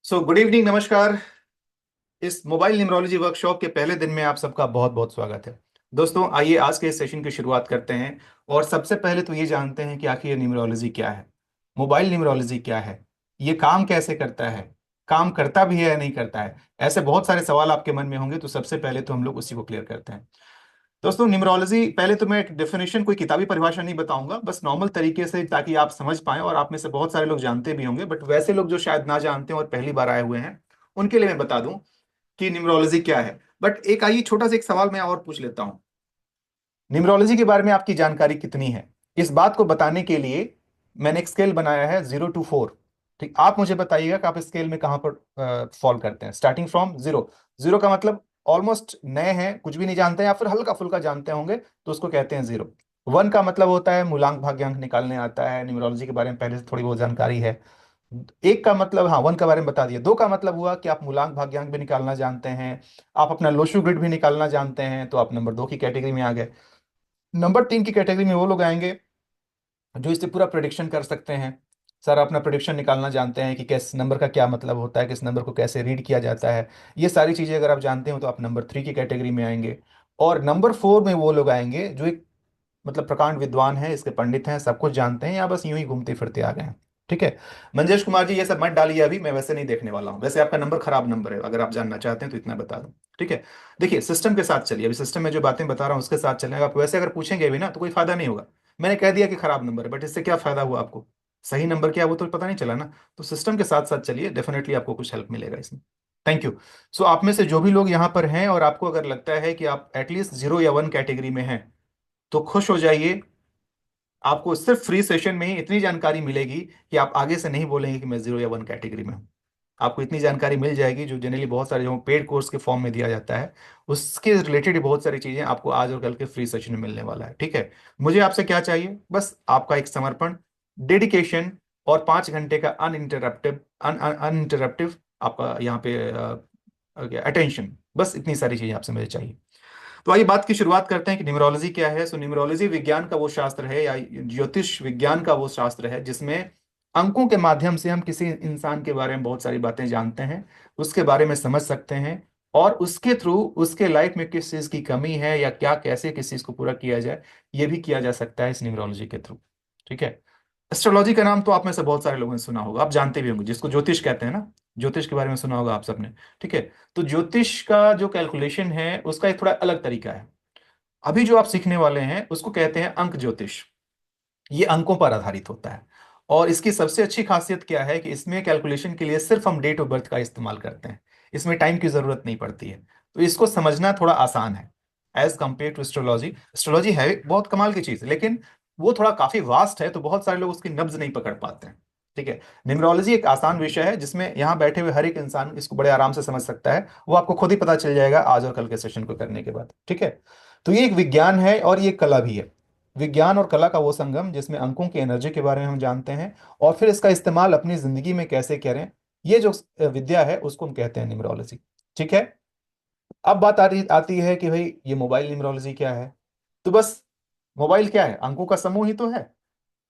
Good evening, नमस्कार। इस mobile numerology workshop के पहले दिन में आप सबका बहुत बहुत स्वागत है। दोस्तों, आइए आज के इस सेशन की शुरुआत करते हैं। और सबसे पहले तो ये जानते हैं कि आखिर ये न्यूमरोलॉजी क्या है, मोबाइल न्यूमरोलॉजी क्या है, ये काम कैसे करता है, काम करता भी है या नहीं करता है। ऐसे बहुत सारे सवाल आपके मन में होंगे, तो सबसे पहले तो हम लोग उसी को क्लियर करते हैं। दोस्तों, न्यूमरोलॉजी, पहले तो मैं एक डेफिनेशन, कोई किताबी परिभाषा नहीं बताऊंगा, बस नॉर्मल तरीके से, ताकि आप समझ पाएं। और आप में से बहुत सारे लोग जानते भी होंगे, बट वैसे लोग जो शायद ना जानते हैं और पहली बार आए हुए हैं, उनके लिए मैं बता दूं कि न्यूमरोलॉजी क्या है। बट एक आइए छोटा सा एक सवाल मैं और पूछ लेता हूं। न्यूमरोलॉजी के बारे में आपकी जानकारी कितनी है? इस बात को बताने के लिए मैंने एक स्केल बनाया है, 0 to 4। ठीक, आप मुझे बताइएगा कि आप इस स्केल में कहां पर फॉल करते हैं, स्टार्टिंग फ्रॉम जीरो। जीरो का मतलब ऑलमोस्ट नए हैं, कुछ भी नहीं जानते हैं, या फिर हल्का फुल्का जानते होंगे, तो उसको कहते हैं जीरो। वन का मतलब होता है मूलांक भाग्यांक निकालने आता है, न्यूमरोलॉजी के बारे में पहले से थोड़ी बहुत जानकारी है। एक का मतलब, हाँ, वन के बारे में बता दिया। दो का मतलब हुआ कि आप मूलांक भाग्यांक भी निकालना जानते हैं, आप अपना लोशु ग्रिड भी निकालना जानते हैं, तो आप नंबर 2 की कैटेगरी में आ गए। नंबर 3 की कैटेगरी में वो लोग आएंगे जो इससे पूरा प्रिडिक्शन कर सकते हैं। सर, अपना प्रिडिक्शन निकालना जानते हैं कि किस नंबर का क्या मतलब होता है, किस नंबर को कैसे रीड किया जाता है। ये सारी चीज़ें अगर आप जानते हो तो आप नंबर 3 की कैटेगरी में आएंगे। और नंबर 4 में वो लोग आएंगे जो एक मतलब प्रकांड विद्वान है, इसके पंडित हैं, सब कुछ जानते हैं, या बस यूं ही घूमते फिरते आ गए हैं। ठीक है। मंजेश कुमार जी, ये सब मत डालिए, अभी मैं वैसे नहीं देखने वाला हूँ। वैसे आपका नंबर खराब नंबर है, अगर आप जानना चाहते हैं तो इतना बता दूं। ठीक है। देखिए, सिस्टम के साथ चलिए, अभी सिस्टम में जो बातें बता रहा हूँ उसके साथ चलने। आप वैसे अगर पूछेंगे भी ना तो कोई फायदा नहीं होगा। मैंने कह दिया कि खराब नंबर है, बट इससे क्या फायदा हुआ आपको? सही नंबर क्या है वो तो पता नहीं चला ना। तो सिस्टम के साथ साथ चलिए, डेफिनेटली आपको कुछ हेल्प मिलेगा इसमें। Thank you. सो आप में से जो भी लोग यहाँ पर हैं और आपको अगर लगता है कि आप एटलीस्ट 0 या 1 कैटेगरी में हैं, तो खुश हो जाइए। आपको सिर्फ फ्री सेशन में ही इतनी जानकारी मिलेगी कि आप आगे से नहीं बोलेंगे कि मैं 0 या 1 कैटेगरी में हूँ। आपको इतनी जानकारी मिल जाएगी जो जनरली बहुत सारे जो पेड कोर्स के फॉर्म में दिया जाता है, उसके रिलेटेड बहुत सारी चीजें आपको आज और कल के फ्री सेशन में मिलने वाला है। ठीक है। मुझे आपसे क्या चाहिए? बस आपका एक समर्पण, डेडिकेशन, और 5 घंटे का अनइंटरप्टिव अनइंटरप्टिव आपका यहाँ पे अटेंशन। बस इतनी सारी चीजें आपसे मुझे चाहिए। तो आइए बात की शुरुआत करते हैं कि न्यूमरोलॉजी क्या है। सो न्यूमरोलॉजी विज्ञान का वो शास्त्र है, या ज्योतिष विज्ञान का वो शास्त्र है, जिसमें अंकों के माध्यम से हम किसी इंसान के बारे में बहुत सारी बातें जानते हैं, उसके बारे में समझ सकते हैं, और उसके थ्रू उसके लाइफ में किस चीज की कमी है या क्या, कैसे किस चीज को पूरा किया जाए, ये भी किया जा सकता है इस न्यूमरोलॉजी के थ्रू। ठीक है। एस्ट्रोलॉजी का नाम तो आप में से बहुत सारे लोगों ने सुना होगा, आप जानते भी होंगे, जिसको ज्योतिष कहते हैं ना। ज्योतिष के बारे में सुना होगा आप सबने। ठीक है। तो ज्योतिष का जो कैलकुलेशन है उसका एक थोड़ा अलग तरीका है। अभी जो आप सीखने वाले हैं उसको कहते हैं अंक ज्योतिष। ये अंकों पर आधारित होता है। और इसकी सबसे अच्छी खासियत क्या है कि इसमें कैलकुलेशन के लिए सिर्फ हम डेट ऑफ बर्थ का इस्तेमाल करते हैं। इसमें टाइम की जरूरत नहीं पड़ती है। तो इसको समझना थोड़ा आसान है as compare to astrology. Astrology है बहुत कमाल की चीज, लेकिन वो थोड़ा काफी वास्ट है, तो बहुत सारे लोग उसकी नब्ज नहीं पकड़ पाते हैं। ठीक है। न्यूमरोलॉजी एक आसान विषय है जिसमें यहाँ बैठे हुए हर एक इंसान इसको बड़े आराम से समझ सकता है। वो आपको खुद ही पता चल जाएगा आज और कल के सेशन को करने के बाद। ठीक है। तो ये एक विज्ञान है और ये एक कला भी है। विज्ञान और कला का वो संगम जिसमें अंकों की एनर्जी के बारे में हम जानते हैं, और फिर इसका इस्तेमाल अपनी जिंदगी में कैसे करें, ये जो विद्या है उसको हम कहते हैं न्यूमरोलॉजी। ठीक है। अब बात आती है कि भाई ये मोबाइल न्यूमरोलॉजी क्या है। तो बस, मोबाइल क्या है? अंकों का समूह ही तो है।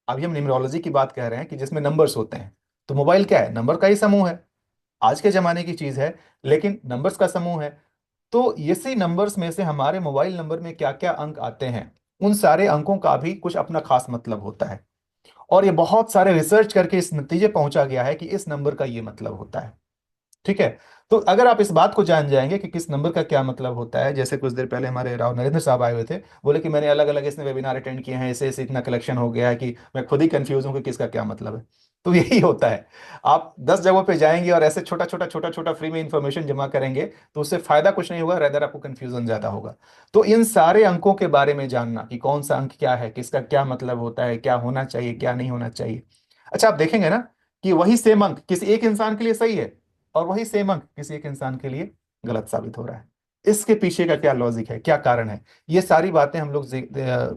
अभी हम न्यूमरोलॉजी की बात कर रहे हैं कि जिसमें नंबर्स होते हैं। तो मोबाइल क्या है? नंबर का ही समूह है। आज के जमाने की चीज है, लेकिन नंबर्स का समूह है। तो इसी नंबर्स में से हमारे मोबाइल नंबर में क्या क्या अंक आते हैं, उन सारे अंकों का भी कुछ अपना खास मतलब होता है। और ये बहुत सारे रिसर्च करके इस नतीजे पहुंचा गया है कि इस नंबर का ये मतलब होता है। ठीक है। तो अगर आप इस बात को जान जाएंगे कि किस नंबर का क्या मतलब होता है, जैसे कुछ देर पहले हमारे राव नरेंद्र साहब आए हुए थे, बोले कि मैंने अलग अलग इसने वेबिनार अटेंड किए हैं, इसे इसे इतना कलेक्शन हो गया है कि मैं खुद ही कंफ्यूज हूं कि किसका क्या मतलब है। तो यही होता है। आप 10 जगहों पे जाएंगे और ऐसे छोटा छोटा फ्री में इंफॉर्मेशन जमा करेंगे, तो उससे फायदा कुछ नहीं होगा, रेदर आपको कंफ्यूजन ज्यादा होगा। तो इन सारे अंकों के बारे में जानना कि कौन सा अंक क्या है, किसका क्या मतलब होता है, क्या होना चाहिए, क्या नहीं होना चाहिए। अच्छा, आप देखेंगे ना कि वही सेम अंक किसी एक इंसान के लिए सही है, और वही सेम अंक किसी एक इंसान के लिए गलत साबित हो रहा है। इसके पीछे का क्या लॉजिक है, क्या कारण है, ये सारी बातें हम लोग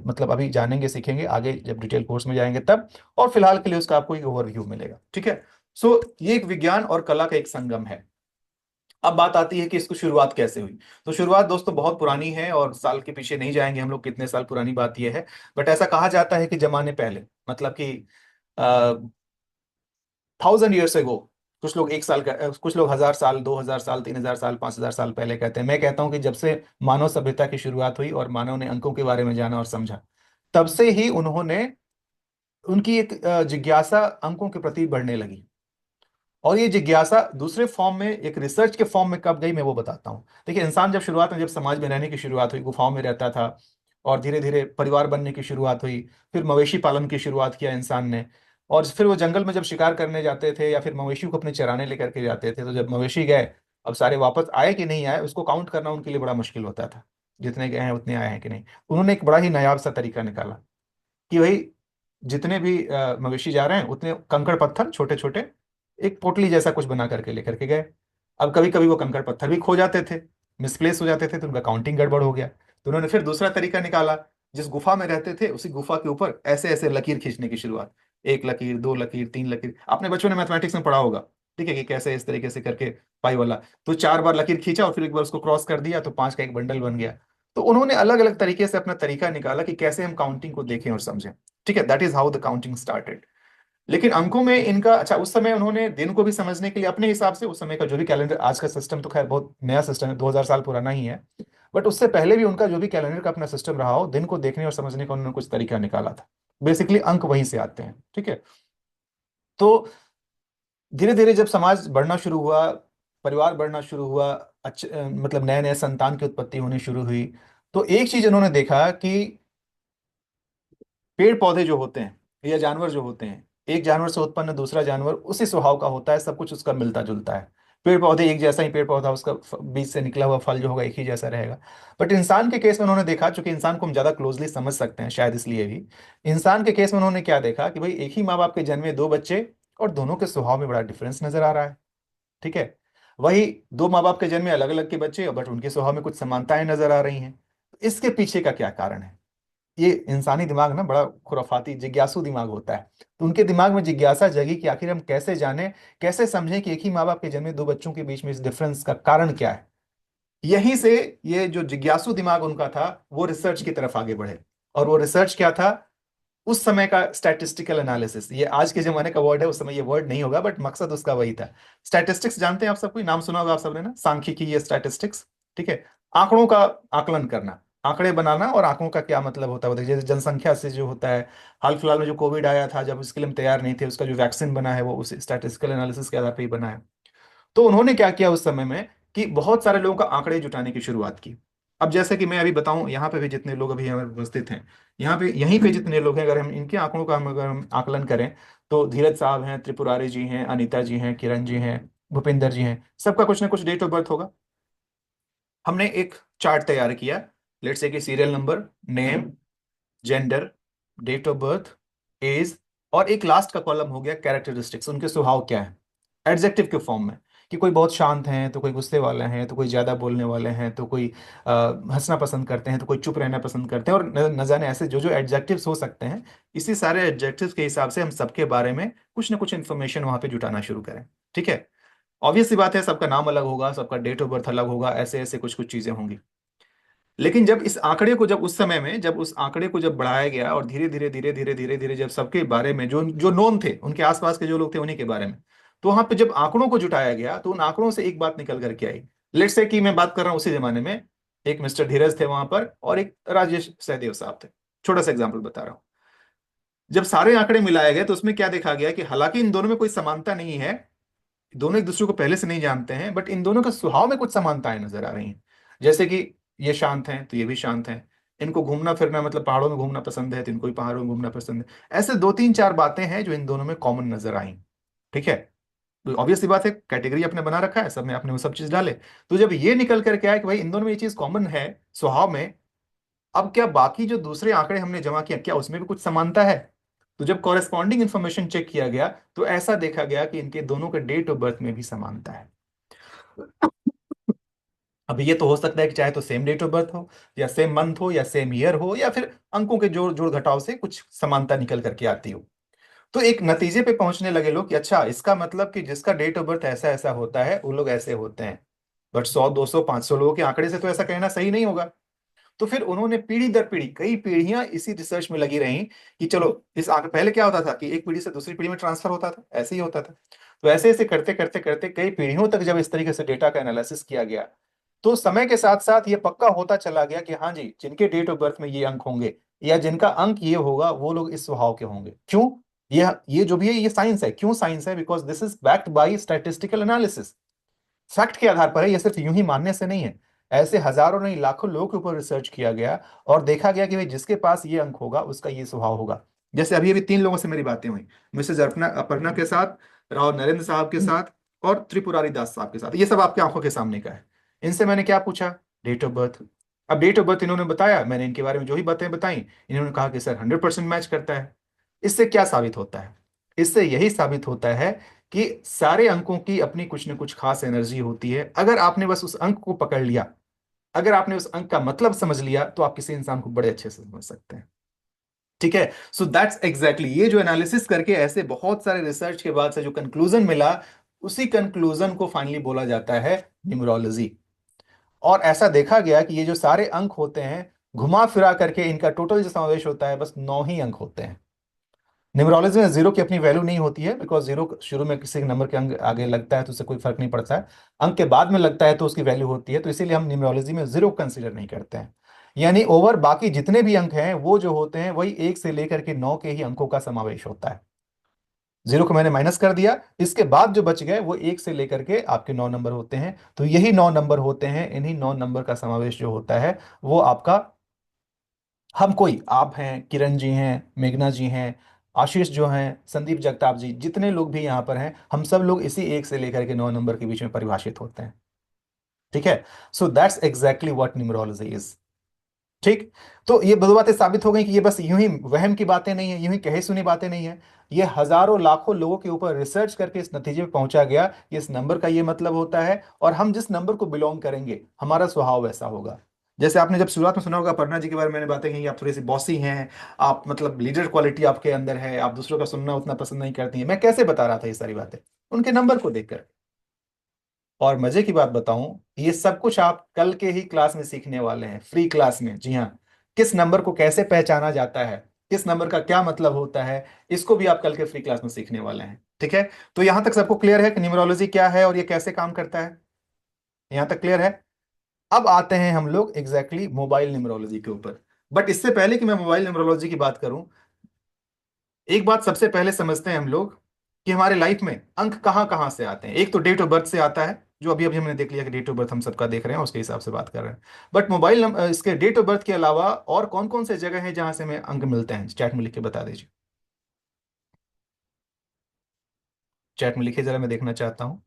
मतलब अभी जानेंगे, सीखेंगे आगे जब डिटेल कोर्स में जाएंगे तब। और फिलहाल के लिए उसका आपको एक ओवरव्यू मिलेगा। ठीक है। सो ये एक विज्ञान और कला का एक संगम है। अब बात आती है कि इसको शुरुआत कैसे हुई। तो शुरुआत दोस्तों बहुत पुरानी है, और साल के पीछे नहीं जाएंगे हम लोग, कितने साल पुरानी बात यह है। बट ऐसा कहा जाता है कि जमाने पहले, मतलब कि 1000 years ago, कुछ लोग 1 साल का, कुछ लोग 1000 साल, 2000 साल, 3000 साल, 5000 साल पहले कहते हैं। मैं कहता हूं कि जब से मानव सभ्यता की शुरुआत हुई और मानव ने अंकों के बारे में जाना और समझा, तब से ही उन्होंने, उनकी एक जिज्ञासा अंकों के प्रति बढ़ने लगी। और ये जिज्ञासा दूसरे फॉर्म में, एक रिसर्च के फॉर्म में कब गई, मैं वो बताता हूँ। देखिए, इंसान जब शुरुआत में, जब समाज में रहने की शुरुआत हुई, गुफाओं में रहता था, और धीरे धीरे परिवार बनने की शुरुआत हुई, फिर मवेशी पालन की शुरुआत किया इंसान ने, और फिर वो जंगल में जब शिकार करने जाते थे या फिर मवेशी को अपने चराने लेकर के जाते थे, तो जब मवेशी गए, अब सारे वापस आए कि नहीं आए उसको काउंट करना उनके लिए बड़ा मुश्किल होता था, जितने गए हैं उतने आए हैं कि नहीं। उन्होंने एक बड़ा ही नायाब सा तरीका निकाला कि भाई, जितने भी मवेशी जा रहे हैं उतने कंकड़ पत्थर छोटे छोटे एक पोटली जैसा कुछ बना करके लेकर के गए। अब कभी कभी वो कंकड़ पत्थर भी खो जाते थे, मिसप्लेस हो जाते थे, तो उनका काउंटिंग गड़बड़ हो गया। तो उन्होंने फिर दूसरा तरीका निकाला, जिस गुफा में रहते थे उसी गुफा के ऊपर ऐसे ऐसे लकीर खींचने की शुरुआत। 1 लकीर, 2 लकीर, 3 लकीर, आपने बच्चों ने मैथमेटिक्स में पढ़ा होगा, ठीक है, कि कैसे इस तरीके से करके पाई वाला। तो 4 बार लकीर खींचा और फिर एक बार उसको क्रॉस कर दिया, तो 5 का एक बंडल बन गया। तो उन्होंने अलग अलग तरीके से अपना तरीका निकाला कि कैसे हम काउंटिंग को देखें और समझें। ठीक है, that is how the counting started. लेकिन अंकों में इनका, अच्छा, उस समय उन्होंने दिन को भी समझने के लिए अपने हिसाब से, उस समय का जो भी कैलेंडर, आज का सिस्टम तो खैर बहुत नया सिस्टम है, 2000 साल पुराना ही है, बट उससे पहले भी उनका जो भी कैलेंडर का अपना सिस्टम रहा हो, दिन को देखने और समझने का उन्होंने कुछ तरीका निकाला था। बेसिकली अंक वहीं से आते हैं, ठीक है। तो धीरे धीरे जब समाज बढ़ना शुरू हुआ, परिवार बढ़ना शुरू हुआ, मतलब नए नए संतान की उत्पत्ति होनी शुरू हुई, तो एक चीज उन्होंने देखा कि पेड़ पौधे जो होते हैं या जानवर जो होते हैं, एक जानवर से उत्पन्न दूसरा जानवर उसी स्वभाव का होता है, सब कुछ उसका मिलता जुलता है। पेड़ पौधे एक जैसा ही पेड़ पौधा, उसका बीज से निकला हुआ फल जो होगा एक ही जैसा रहेगा। बट इंसान के केस में उन्होंने देखा, चूंकि इंसान को हम ज्यादा क्लोजली समझ सकते हैं शायद इसलिए भी, इंसान के केस में उन्होंने क्या देखा कि भाई, एक ही माँ बाप के जन्मे 2 बच्चे, और दोनों के स्वभाव में बड़ा डिफरेंस नजर आ रहा है। ठीक है। वही 2 माँ बाप के जन्मे अलग अलग के बच्चे, बट उनके स्वभाव में कुछ समानताएं नजर आ रही हैं। इसके पीछे का क्या कारण है? ये इंसानी दिमाग ना बड़ा खुराफाती जिज्ञासु दिमाग होता है। तो उनके दिमाग में जिज्ञासा जगी कि आखिर हम कैसे जानें, कैसे समझें कि एक ही माँ बाप के जन्मे 2 बच्चों के बीच में इस डिफरेंस का कारण क्या है। यहीं से ये जो जिज्ञासु दिमाग उनका था, वो रिसर्च की तरफ आगे बढ़े। और वो रिसर्च क्या था? उस समय का स्टैटिस्टिकल एनालिसिस। ये आज के जमाने का वर्ड है, उस समय ये वर्ड नहीं होगा, बट मकसद उसका वही था। स्टैटिस्टिक्स जानते हैं आप सब? कोई नाम सुना होगा आप सबने ना, सांख्यिकी, ये स्टैटिस्टिक्स। ठीक है। आंकड़ों का आकलन करना, आंकड़े बनाना, और आंकड़ों का क्या मतलब होता है वो देखिए। जैसे जनसंख्या से जो होता है, हाल फिलहाल में जो कोविड आया था, जब उसके लिए हम तैयार नहीं थे, उसका जो वैक्सीन बना है वो उस स्टैटिस्टिकल एनालिसिस के आधार पर ही बना है। तो उन्होंने क्या किया उस समय में कि बहुत सारे लोगों का आंकड़े जुटाने की शुरुआत की। अब जैसे कि मैं अभी बताऊं, यहाँ पे भी जितने लोग अभी हमारे उपस्थित हैं, यहाँ पे यहीं पे जितने लोग हैं, अगर हम इनके आंकड़ों का हम अगर हम आकलन करें, तो धीरज साहब हैं, त्रिपुरारी जी हैं, अनीता जी हैं, किरण जी हैं, भूपिंदर जी हैं, सबका कुछ ना कुछ डेट ऑफ बर्थ होगा। हमने एक चार्ट तैयार किया, लेट्स से कि serial number, name, gender, date of birth, age, और एक लास्ट का कॉलम हो गया कैरेक्टरिस्टिक्स, उनके स्वभाव क्या है, एडजेक्टिव के फॉर्म में। कि कोई बहुत शांत हैं, तो कोई गुस्से वाले हैं, तो कोई ज्यादा बोलने वाले हैं, तो कोई हंसना पसंद करते हैं, तो कोई चुप रहना पसंद करते हैं, और न जाने ऐसे जो जो एडजेक्टिव्स हो सकते हैं। इसी सारे एडजेक्टिव्स के हिसाब से हम सबके बारे में कुछ ना कुछ इन्फॉर्मेशन वहां पे जुटाना शुरू करें। ठीक है। ऑब्वियस सी बात है, सबका नाम अलग होगा, सबका डेट ऑफ बर्थ अलग होगा, ऐसे ऐसे कुछ कुछ चीजें होंगी। लेकिन जब इस आंकड़े को, जब उस समय में जब उस आंकड़े को जब बढ़ाया गया, और धीरे धीरे धीरे धीरे धीरे धीरे जब सबके बारे में, जो जो नोन थे, उनके आसपास के जो लोग थे उन्हीं के बारे में, तो वहां पे जब आंकड़ों को जुटाया गया, तो उन आंकड़ों से एक बात निकल करके आई। लेट्स से कि मैं बात कर रहा हूं उसी जमाने में, एक मिस्टर धीरज थे वहां पर, और एक राजेश सहदेव साहब थे। छोटा सा एग्जाम्पल बता रहा हूं। जब सारे आंकड़े मिलाए गए, तो उसमें क्या देखा गया कि हालांकि इन दोनों में कोई समानता नहीं है, दोनों एक दूसरे को पहले से नहीं जानते हैं, बट इन दोनों के स्वभाव में कुछ समानताएं नजर आ रही हैं। जैसे कि ये शांत हैं तो ये भी शांत हैं, इनको घूमना फिरना, मतलब पहाड़ों में घूमना पसंद है, तो इनको भी पहाड़ों में घूमना पसंद है। ऐसे 2 3 4 बातें हैं जो इन दोनों में कॉमन नजर आई। ठीक है। तो ऑब्वियस सी बात है, कैटेगरी आपने बना रखा है, सब में आपने वो सब चीज डाले। तो जब ये निकल करके आया कि भाई इन दोनों में ये चीज कॉमन है स्वभाव में, अब क्या बाकी जो दूसरे आंकड़े हमने जमा किया, क्या उसमें भी कुछ समानता है? तो जब कॉरेस्पॉन्डिंग इंफॉर्मेशन चेक किया गया, तो ऐसा देखा गया कि इनके दोनों के डेट ऑफ बर्थ में भी समानता है। अब ये तो हो सकता है कि चाहे तो सेम डेट ऑफ बर्थ हो, या सेम मंथ हो, या सेम ईयर हो, या फिर अंकों के जोड़ जोड़ घटाव से कुछ समानता निकल करके आती हो। तो एक नतीजे पे पहुंचने लगे लोग कि अच्छा, इसका मतलब कि जिसका डेट ऑफ बर्थ ऐसा ऐसा होता है वो लोग ऐसे होते हैं। बट 100 200 500 लोगों के आंकड़े से तो ऐसा कहना सही नहीं होगा। तो फिर उन्होंने पीढ़ी दर पीढ़ी कई पीढ़ियां इसी रिसर्च में लगी रही कि चलो इस आंकड़े, पहले क्या होता था कि एक पीढ़ी से दूसरी पीढ़ी में ट्रांसफर होता था, ऐसे ही होता था। तो ऐसे ऐसे करते करते करते कई पीढ़ियों तक जब इस तरीके से डेटा का एनालिसिस किया गया, तो समय के साथ साथ ये पक्का होता चला गया कि हाँ जी, जिनके डेट ऑफ बर्थ में ये अंक होंगे या जिनका अंक ये होगा वो लोग इस स्वभाव के होंगे। क्यों? ये जो भी है ये साइंस है। क्यों साइंस है? Because this is backed by statistical analysis. Fact के आधार पर है, ये सिर्फ यूं ही मानने से नहीं है। ऐसे हजारों नहीं लाखों लोगों के ऊपर रिसर्च किया गया और देखा गया कि भाई जिसके पास ये अंक होगा उसका ये स्वभाव होगा। जैसे अभी अभी तीन लोगों से मेरी बातें हुई, मिसेज अर्पना अपर्णा के साथ, राव नरेंद्र साहब के साथ और त्रिपुरारी दास साहब के साथ। ये सब आपकी आंखों के सामने का है। इनसे मैंने क्या पूछा? Date of birth. अब डेट ऑफ बर्थ इन्होंने बताया, मैंने इनके बारे में जो ही बातें बताई, इन्होंने कहा कि सर 100% मैच करता है। इससे क्या साबित होता है? इससे यही साबित होता है कि सारे अंकों की अपनी कुछ न कुछ खास एनर्जी होती है। अगर आपने बस उस अंक को पकड़ लिया, अगर आपने उस अंक का मतलब समझ लिया, तो आप किसी इंसान को बड़े अच्छे से समझ सकते हैं। ठीक है। सो दैट्स एग्जैक्टली, ये जो एनालिसिस करके ऐसे बहुत सारे रिसर्च के बाद से जो कंक्लूजन मिला, उसी कंक्लूजन को फाइनली बोला जाता है न्यूमरोलॉजी। और ऐसा देखा गया कि ये जो सारे अंक होते हैं, घुमा फिरा करके इनका टोटल जो समावेश होता है, बस 9 ही अंक होते हैं। न्यूमरोलॉजी में जीरो की अपनी वैल्यू नहीं होती है, बिकॉज जीरो शुरू में किसी नंबर के अंक आगे लगता है तो उससे कोई फर्क नहीं पड़ता है। अंक के बाद में लगता है तो उसकी वैल्यू होती है, तो इसीलिए हम न्यूमरोलॉजी में जीरो कंसीडर नहीं करते हैं। यानी ओवर बाकी जितने भी अंक हैं वो जो होते हैं वही 1 से लेकर के 9 के ही अंकों का समावेश होता है। जीरो को मैंने माइनस कर दिया, इसके बाद जो बच गए वो 1 से लेकर के आपके 9 नंबर होते हैं। तो यही 9 नंबर होते हैं, इन्हीं 9 नंबर का समावेश जो होता है वो आपका, हम कोई, आप हैं, किरण जी हैं, मेघना जी हैं, आशीष जो हैं, संदीप जगताप जी, जितने लोग भी यहाँ पर हैं, हम सब लोग इसी 1 से लेकर के 9 नंबर के बीच में परिभाषित होते हैं। ठीक है। So that's exactly what numerology is. ठीक। तो ये दो बातें साबित हो गई कि ये बस यूं ही वहम की बातें नहीं है, यूं ही कहे सुनी बातें नहीं है। ये हजारों लाखों लोगों के ऊपर रिसर्च करके इस नतीजे पे पहुंचा गया कि इस नंबर का ये मतलब होता है, और हम जिस नंबर को बिलोंग करेंगे हमारा स्वभाव वैसा होगा। जैसे आपने जब शुरुआत में सुना होगा अपर्णा जी के बारे में मैंने बातें की कि आप थोड़ी सी बॉसी हैं, आप मतलब लीडर क्वालिटी आपके अंदर है, आप दूसरों का सुनना उतना पसंद नहीं करती हैं। मैं कैसे बता रहा था ये सारी बातें? उनके नंबर को देखकर। और मजे की बात बताऊं, ये सब कुछ आप कल के ही क्लास में सीखने वाले हैं, फ्री क्लास में। जी हाँ, किस नंबर को कैसे पहचाना जाता है, किस नंबर का क्या मतलब होता है, इसको भी आप कल के फ्री क्लास में सीखने वाले हैं। ठीक है। तो यहां तक सबको क्लियर है कि न्यूमरोलॉजी क्या है और ये कैसे काम करता है? यहां तक क्लियर है? अब आते हैं हम लोग एग्जैक्टली मोबाइल न्यूमरोलॉजी के ऊपर। बट इससे पहले कि मैं मोबाइल न्यूमरोलॉजी की बात करूं, एक बात सबसे पहले समझते हैं हम लोग कि हमारे लाइफ में अंक कहाँ कहाँ से आते हैं। एक तो डेट ऑफ बर्थ से आता है, जो अभी अभी हमने देख लिया कि डेट ऑफ बर्थ हम सबका देख रहे हैं, उसके हिसाब से बात कर रहे हैं। बट मोबाइल नंबर, इसके डेट ऑफ बर्थ के अलावा और कौन कौन से जगह हैं जहां से हमें अंक मिलते हैं? चैट में लिख के बता दीजिए। चैट में लिखिए जरा, मैं देखना चाहता हूँ।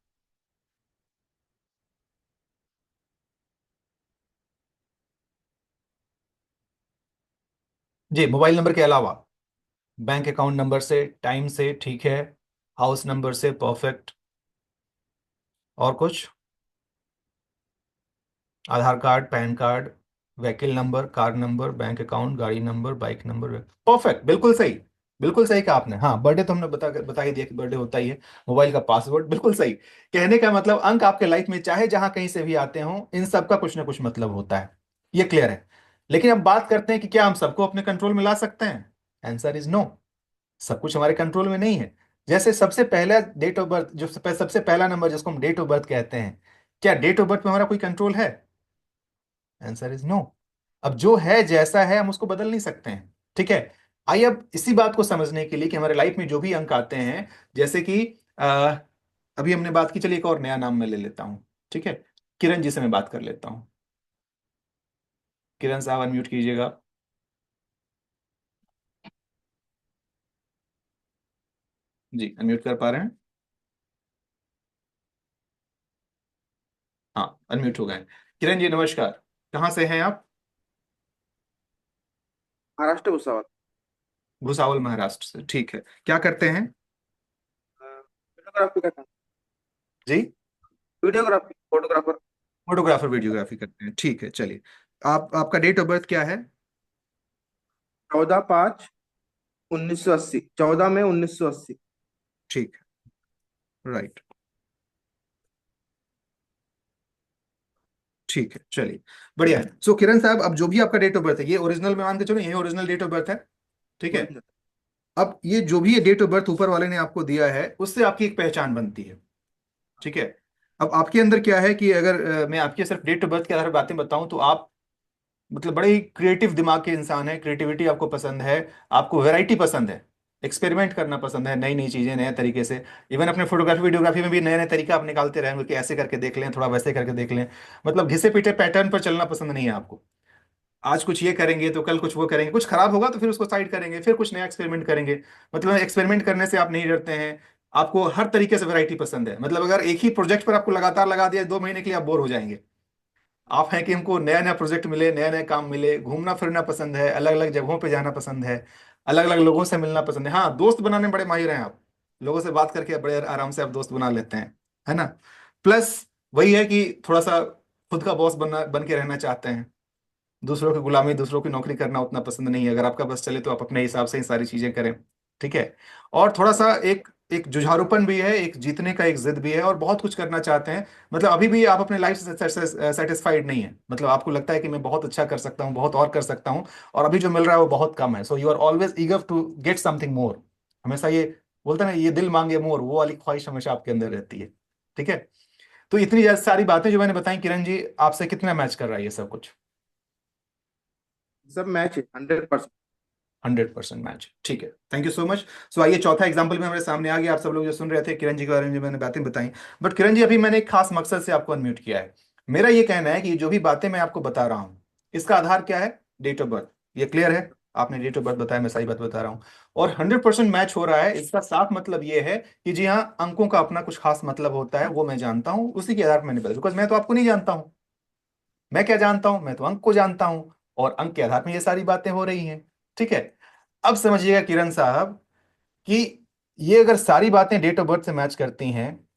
जी, मोबाइल नंबर के अलावा बैंक अकाउंट नंबर से, टाइम से, ठीक है, हाउस नंबर से, परफेक्ट। और कुछ? Aadhaar card, PAN card, vehicle number, car number, bank account, गाड़ी नंबर, बाइक नंबर। परफेक्ट, बिल्कुल सही। बिल्कुल सही कहा आपने। हाँ, बर्थडे तो हमने बता ही दिया कि बर्थडे होता ही है। मोबाइल का पासवर्ड, बिल्कुल सही। कहने का मतलब अंक आपके लाइफ में चाहे जहां कहीं से भी आते हों, इन सब का कुछ ना कुछ मतलब होता है। ये क्लियर है। लेकिन अब बात करते हैं कि क्या हम सबको अपने कंट्रोल में ला सकते हैं? Answer is no. सब कुछ हमारे कंट्रोल में नहीं है। जैसे सबसे पहला डेट ऑफ बर्थ, जो सबसे पहला नंबर जिसको हम डेट ऑफ बर्थ कहते हैं, क्या डेट ऑफ बर्थ में हमारा कोई कंट्रोल है? Answer is no. अब जो है जैसा है हम उसको बदल नहीं सकते हैं। ठीक है। आइए अब इसी बात को समझने के लिए कि हमारे लाइफ में जो भी अंक आते हैं, जैसे कि अभी हमने बात की, चलिए एक और नया नाम मैं ले लेता हूं। ठीक है। किरण जी से मैं बात कर लेता हूं। किरण साहब अनम्यूट कीजिएगा। जी, अनम्यूट कर पा रहे हैं? हाँ, अनम्यूट हो गए। किरण जी नमस्कार, कहाँ से हैं आप? महाराष्ट्र भुसावळ। भुसावल महाराष्ट्र से, ठीक है। क्या करते हैं? वीडियोग्राफी का काम। जी। Videography, photographer. फोटोग्राफर, वीडियोग्राफी करते हैं, ठीक है, चलिए। आपका डेट ऑफ बर्थ क्या है? 14/5/1980, 14 मई 1980। ठीक है, राइट। ठीक है, चलिए, बढ़िया है। सो किरण साहब, अब जो भी आपका डेट ऑफ बर्थ है, ये ओरिजिनल में मान के चलो, ये ओरिजिनल डेट ऑफ बर्थ है, ठीक है। ओरिजिनल। अब ये जो भी ये डेट ऑफ बर्थ ऊपर वाले ने आपको दिया है, उससे आपकी एक पहचान बनती है, ठीक है। अब आपके अंदर क्या है कि अगर मैं आपके सिर्फ डेट ऑफ बर्थ के आधार पर बातें बताऊं, तो आप मतलब बड़े ही क्रिएटिव दिमाग के इंसान है, क्रिएटिविटी आपको पसंद है, आपको वैरायटी पसंद है, एक्सपेरिमेंट करना पसंद है, नई नई चीजें नए तरीके से। इवन अपने फोटोग्राफी वीडियोग्राफी में भी नए नए तरीका आप निकालते रहेंगे कि ऐसे करके देख लें, थोड़ा वैसे करके देख लें। मतलब घिसे पीटे पैटर्न पर चलना पसंद नहीं है आपको। आज कुछ ये करेंगे तो कल कुछ वो करेंगे, कुछ खराब होगा तो फिर उसको साइड करेंगे, फिर कुछ नया एक्सपेरिमेंट करेंगे। मतलब एक्सपेरिमेंट करने से आप नहीं डरते हैं। आपको हर तरीके से वैरायटी पसंद है। मतलब अगर एक ही प्रोजेक्ट पर आपको लगातार लगा दिया 2 महीने के लिए, आप बोर हो जाएंगे। आप हैं कि हमको नया नया प्रोजेक्ट मिले, नया नया काम मिले, घूमना फिरना पसंद है, अलग अलग जगहों पे जाना पसंद है, अलग अलग लोगों से मिलना पसंद है। हाँ, दोस्त बनाने में बड़े माहिर हैं आप। लोगों से बात करके बड़े आराम से आप दोस्त बना लेते हैं, है ना। प्लस वही है कि थोड़ा सा खुद का बॉस बन के रहना चाहते हैं। दूसरों की गुलामी, दूसरों की नौकरी करना उतना पसंद नहीं है। अगर आपका बस चले तो आप अपने हिसाब से ही सारी चीजें करें, ठीक है। और थोड़ा सा एक एक जुझारूपन भी है, एक जीतने का एक जिद भी है, और बहुत कुछ करना चाहते हैं। मतलब अभी भी आप अपने लाइफ से सेटिस्फाइड नहीं है। मतलब आपको लगता है कि मैं बहुत अच्छा कर सकता हूँ, बहुत और कर सकता हूँ, और अभी जो मिल रहा है वो बहुत कम है। So you are always eager to get something more. हमेशा ये बोलते हैं ना, ये दिल मांगे मोर, वो वाली ख्वाहिश हमेशा आपके अंदर रहती है, ठीक है। तो इतनी सारी बातें जो मैंने बताई किरण जी, आपसे कितना मैच कर रहा है ये सब कुछ? सब मैच है 100%। 100% मैच, ठीक है, थैंक यू सो मच। सो आइए, चौथा एग्जाम्पल भी हमारे सामने आ गया। आप सब लोग जो सुन रहे थे किरण जी के बारे में जो मैंने बातें बताई, बट किरण जी, अभी मैंने एक खास मकसद से आपको अनम्यूट किया है। मेरा ये कहना है कि जो भी बातें मैं आपको बता रहा हूँ, इसका आधार क्या है? Date of birth. ये क्लियर है? आपने डेट ऑफ बर्थ बताया, मैं सही बात बता रहा हूँ। और 100% मैच हो रहा है, इसका साफ मतलब ये है कि जी हाँ, अंकों का अपना कुछ खास मतलब होता है, वो मैं जानता हूँ, उसी के आधार पर मैंने बताया। बिकॉज मैं तो आपको नहीं जानता हूँ। मैं क्या जानता हूं? मैं तो अंक को जानता हूं, और अंक के आधार पर ये सारी बातें हो रही हैं, ठीक है। अब समझिएगा किरण साहब कि ये अगर सारी बातें डेट ऑफ बर्थ से मैच करती हैं,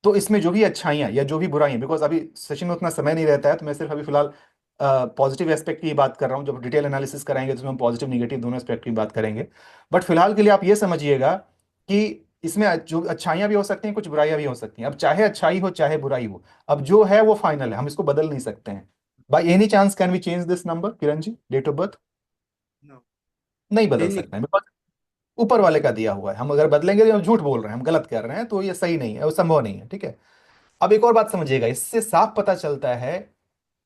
तो इसमें जो भी अच्छाइयाँ या जो भी बुराइयां, बिकॉज अभी सेशन में उतना समय नहीं रहता है, तो मैं सिर्फ अभी फिलहाल पॉजिटिव एस्पेक्ट की बात कर रहा हूँ। जब डिटेल एनालिसिस कराएंगे तो हम पॉजिटिव निगेटिव दोनों एस्पेक्ट की बात करेंगे। बट फिलहाल के लिए आप ये समझिएगा कि इसमें जो अच्छाइयाँ भी हो सकती हैं, कुछ बुराइयां भी हो सकती हैं। अब चाहे अच्छाई हो चाहे बुराई हो, अब जो है वो फाइनल है, हम इसको बदल नहीं सकते हैं। By any chance can we change this number Kiran ji, date of birth? No, नहीं बदल चेंज नहीं। सकते हैं, बिकॉज ऊपर वाले का दिया हुआ है। हम अगर बदलेंगे तो हम झूठ बोल रहे हैं, हम गलत कर रहे हैं, तो ये सही नहीं है, वो संभव नहीं है, ठीक है। अब एक और बात समझिएगा, इससे साफ पता चलता है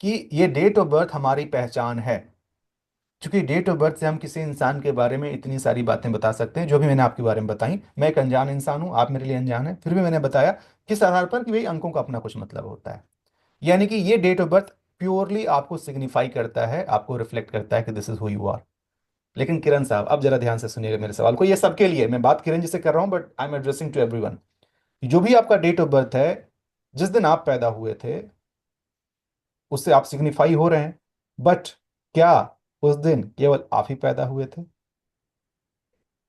कि ये डेट ऑफ बर्थ हमारी पहचान है। क्योंकि डेट ऑफ बर्थ से हम किसी इंसान के बारे में इतनी सारी बातें बता सकते हैं, जो भी मैंने आपके बारे में बताई। मैं एक अनजान इंसान हूं, आप मेरे लिए अनजान है, फिर भी मैंने बताया किस आधार पर कि भाई अंकों का अपना कुछ मतलब होता है। यानी कि ये डेट ऑफ बर्थ प्योरली आपको सिग्निफाई करता है, आपको रिफ्लेक्ट करता है कि this is who you are. लेकिन किरण साहब, अब जरा ध्यान से सुनिएगा मेरे सवाल को। ये सबके लिए मैं बात किरण जी से कर रहा हूं, but I am addressing to everyone. जो भी आपका डेट ऑफ बर्थ है, जिस दिन आप पैदा हुए थे, उससे आप सिग्निफाई हो रहे हैं। बट क्या उस दिन केवल आप ही पैदा हुए थे?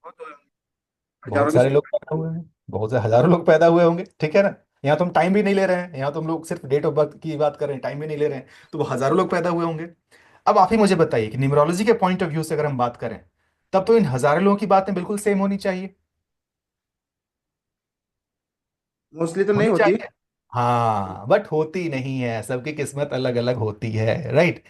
बहुत हो- बहुत हजारों की सारे लोग संख्या। पैदा हुए हैं, बहुत से हजारों लोग पैदा हुए होंगे, ठीक है ना। यहाँ तो हम टाइम भी नहीं ले रहे हैं, यहाँ तो हम लोग सिर्फ डेट ऑफ बर्थ की बात कर रहे हैं, टाइम भी नहीं ले रहे हैं। तो वो हजारों लोग पैदा हुए होंगे। अब आप ही मुझे बताइए कि न्यूमरोलॉजी के पॉइंट ऑफ व्यू से अगर हम बात करें, तब तो इन हजारों लोगों की बातें बिल्कुल सेम होनी चाहिए। मोस्टली तो नहीं होनी होती। चाहिए। हाँ, बट होती नहीं है, सबकी किस्मत अलग अलग होती है, right.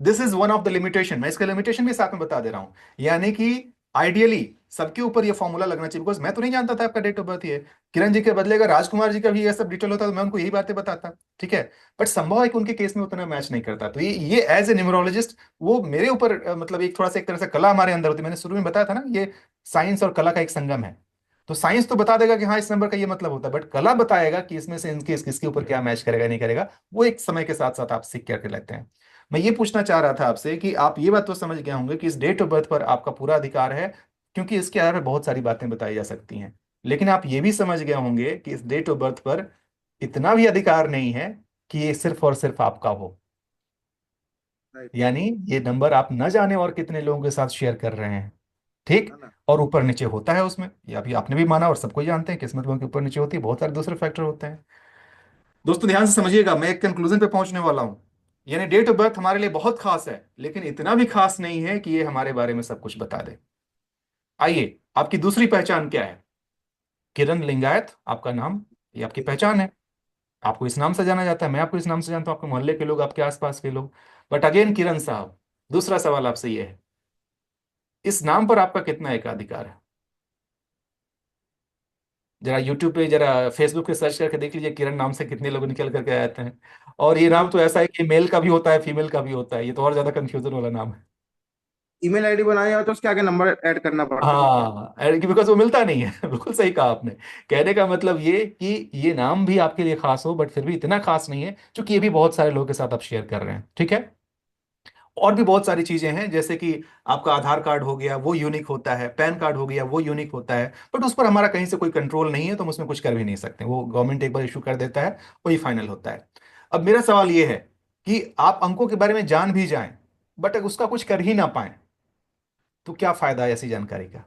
This is one of the limitation. मैं इसका लिमिटेशन भी साथ में बता दे रहा हूं। यानी कि आइडियली सबके ऊपर ये फॉर्मूला लगना चाहिए। बिकॉज मैं तो नहीं जानता था आपका डेट ऑफ बर्थ ये। किरण जी के बदले अगर राजकुमार जी का भी ये सब डिटेल होता तो मैं उनको यही बातें बताता, ठीक है। बट संभव है कि उनके केस में उतना मैच नहीं करता। तो ये एज ए न्यूमरोलॉजिस्ट, वो मेरे ऊपर मतलब एक थोड़ा सा एक तरह से कला हमारे अंदर होती है। मैंने शुरू में बताया था ना, ये साइंस और कला का एक संगम है। तो साइंस तो बता देगा कि हाँ, इस नंबर का ये मतलब होता है, बट कला बताएगा कि इसमें से इनके किसके ऊपर क्या मैच करेगा नहीं करेगा। वो एक समय के साथ साथ आप सीख करके लेते हैं। मैं ये पूछना चाह रहा था आपसे कि आप ये बात तो समझ गए होंगे कि इस डेट ऑफ बर्थ पर आपका पूरा अधिकार है, क्योंकि इसके आधार पर बहुत सारी बातें बताई जा सकती हैं। लेकिन आप ये भी समझ गए होंगे कि इस डेट ऑफ बर्थ पर इतना भी अधिकार नहीं है कि ये सिर्फ और सिर्फ आपका हो। राइट। यानी ये नंबर आप न जाने और कितने लोगों के साथ शेयर कर रहे हैं, ठीक। है ना। और ऊपर नीचे होता है उसमें, ये अभी आपने भी माना और सबको ही जानते हैं, किस्मत लोगों के ऊपर नीचे होती है, बहुत सारे दूसरे फैक्टर होते हैं। दोस्तों ध्यान से समझिएगा, मैं एक कंक्लूजन पे पहुंचने वाला हूं। यानी डेट ऑफ बर्थ हमारे लिए बहुत खास है, लेकिन इतना भी खास नहीं है कि ये हमारे बारे में सब कुछ बता दे। आइए, आपकी दूसरी पहचान क्या है? किरण लिंगायत आपका नाम, ये आपकी पहचान है। आपको इस नाम से जाना जाता है, मैं आपको इस नाम से जानता हूँ, आपके मोहल्ले के लोग, आपके आसपास के लोग। बट अगेन किरण साहब, दूसरा सवाल आपसे ये है, इस नाम पर आपका कितना एकाधिकार है? जरा यूट्यूब पे, जरा फेसबुक पे सर्च करके देख लीजिए, किरण नाम से कितने लोग निकल करके आते हैं। और ये नाम तो ऐसा है कि मेल का भी होता है, फीमेल का भी होता है, ये तो और ज्यादा कंफ्यूजन वाला नाम है। ईमेल आईडी बनाया हो तो उसके आगे नंबर ऐड करना पड़ता है। हाँ, बिकॉज वो मिलता नहीं है। बिल्कुल सही कहा आपने। कहने का मतलब ये कि ये नाम भी आपके लिए खास हो, बट फिर भी इतना खास नहीं है, क्योंकि ये भी बहुत सारे लोगों के साथ आप शेयर कर रहे हैं, ठीक है। और भी बहुत सारी चीजें हैं, जैसे कि आपका आधार कार्ड हो गया, वो यूनिक होता है, पैन कार्ड हो गया, वो यूनिक होता है, बट उस पर हमारा कहीं से कोई कंट्रोल नहीं है, तो हम उसमें कुछ कर भी नहीं सकते, वो गवर्नमेंट एक बार इशू कर देता है, वही फाइनल होता है। अब मेरा सवाल ये है कि आप अंकों के बारे में जान भी जाएं, बट अगर उसका कुछ कर ही ना पाए, तो क्या फायदा है ऐसी जानकारी का?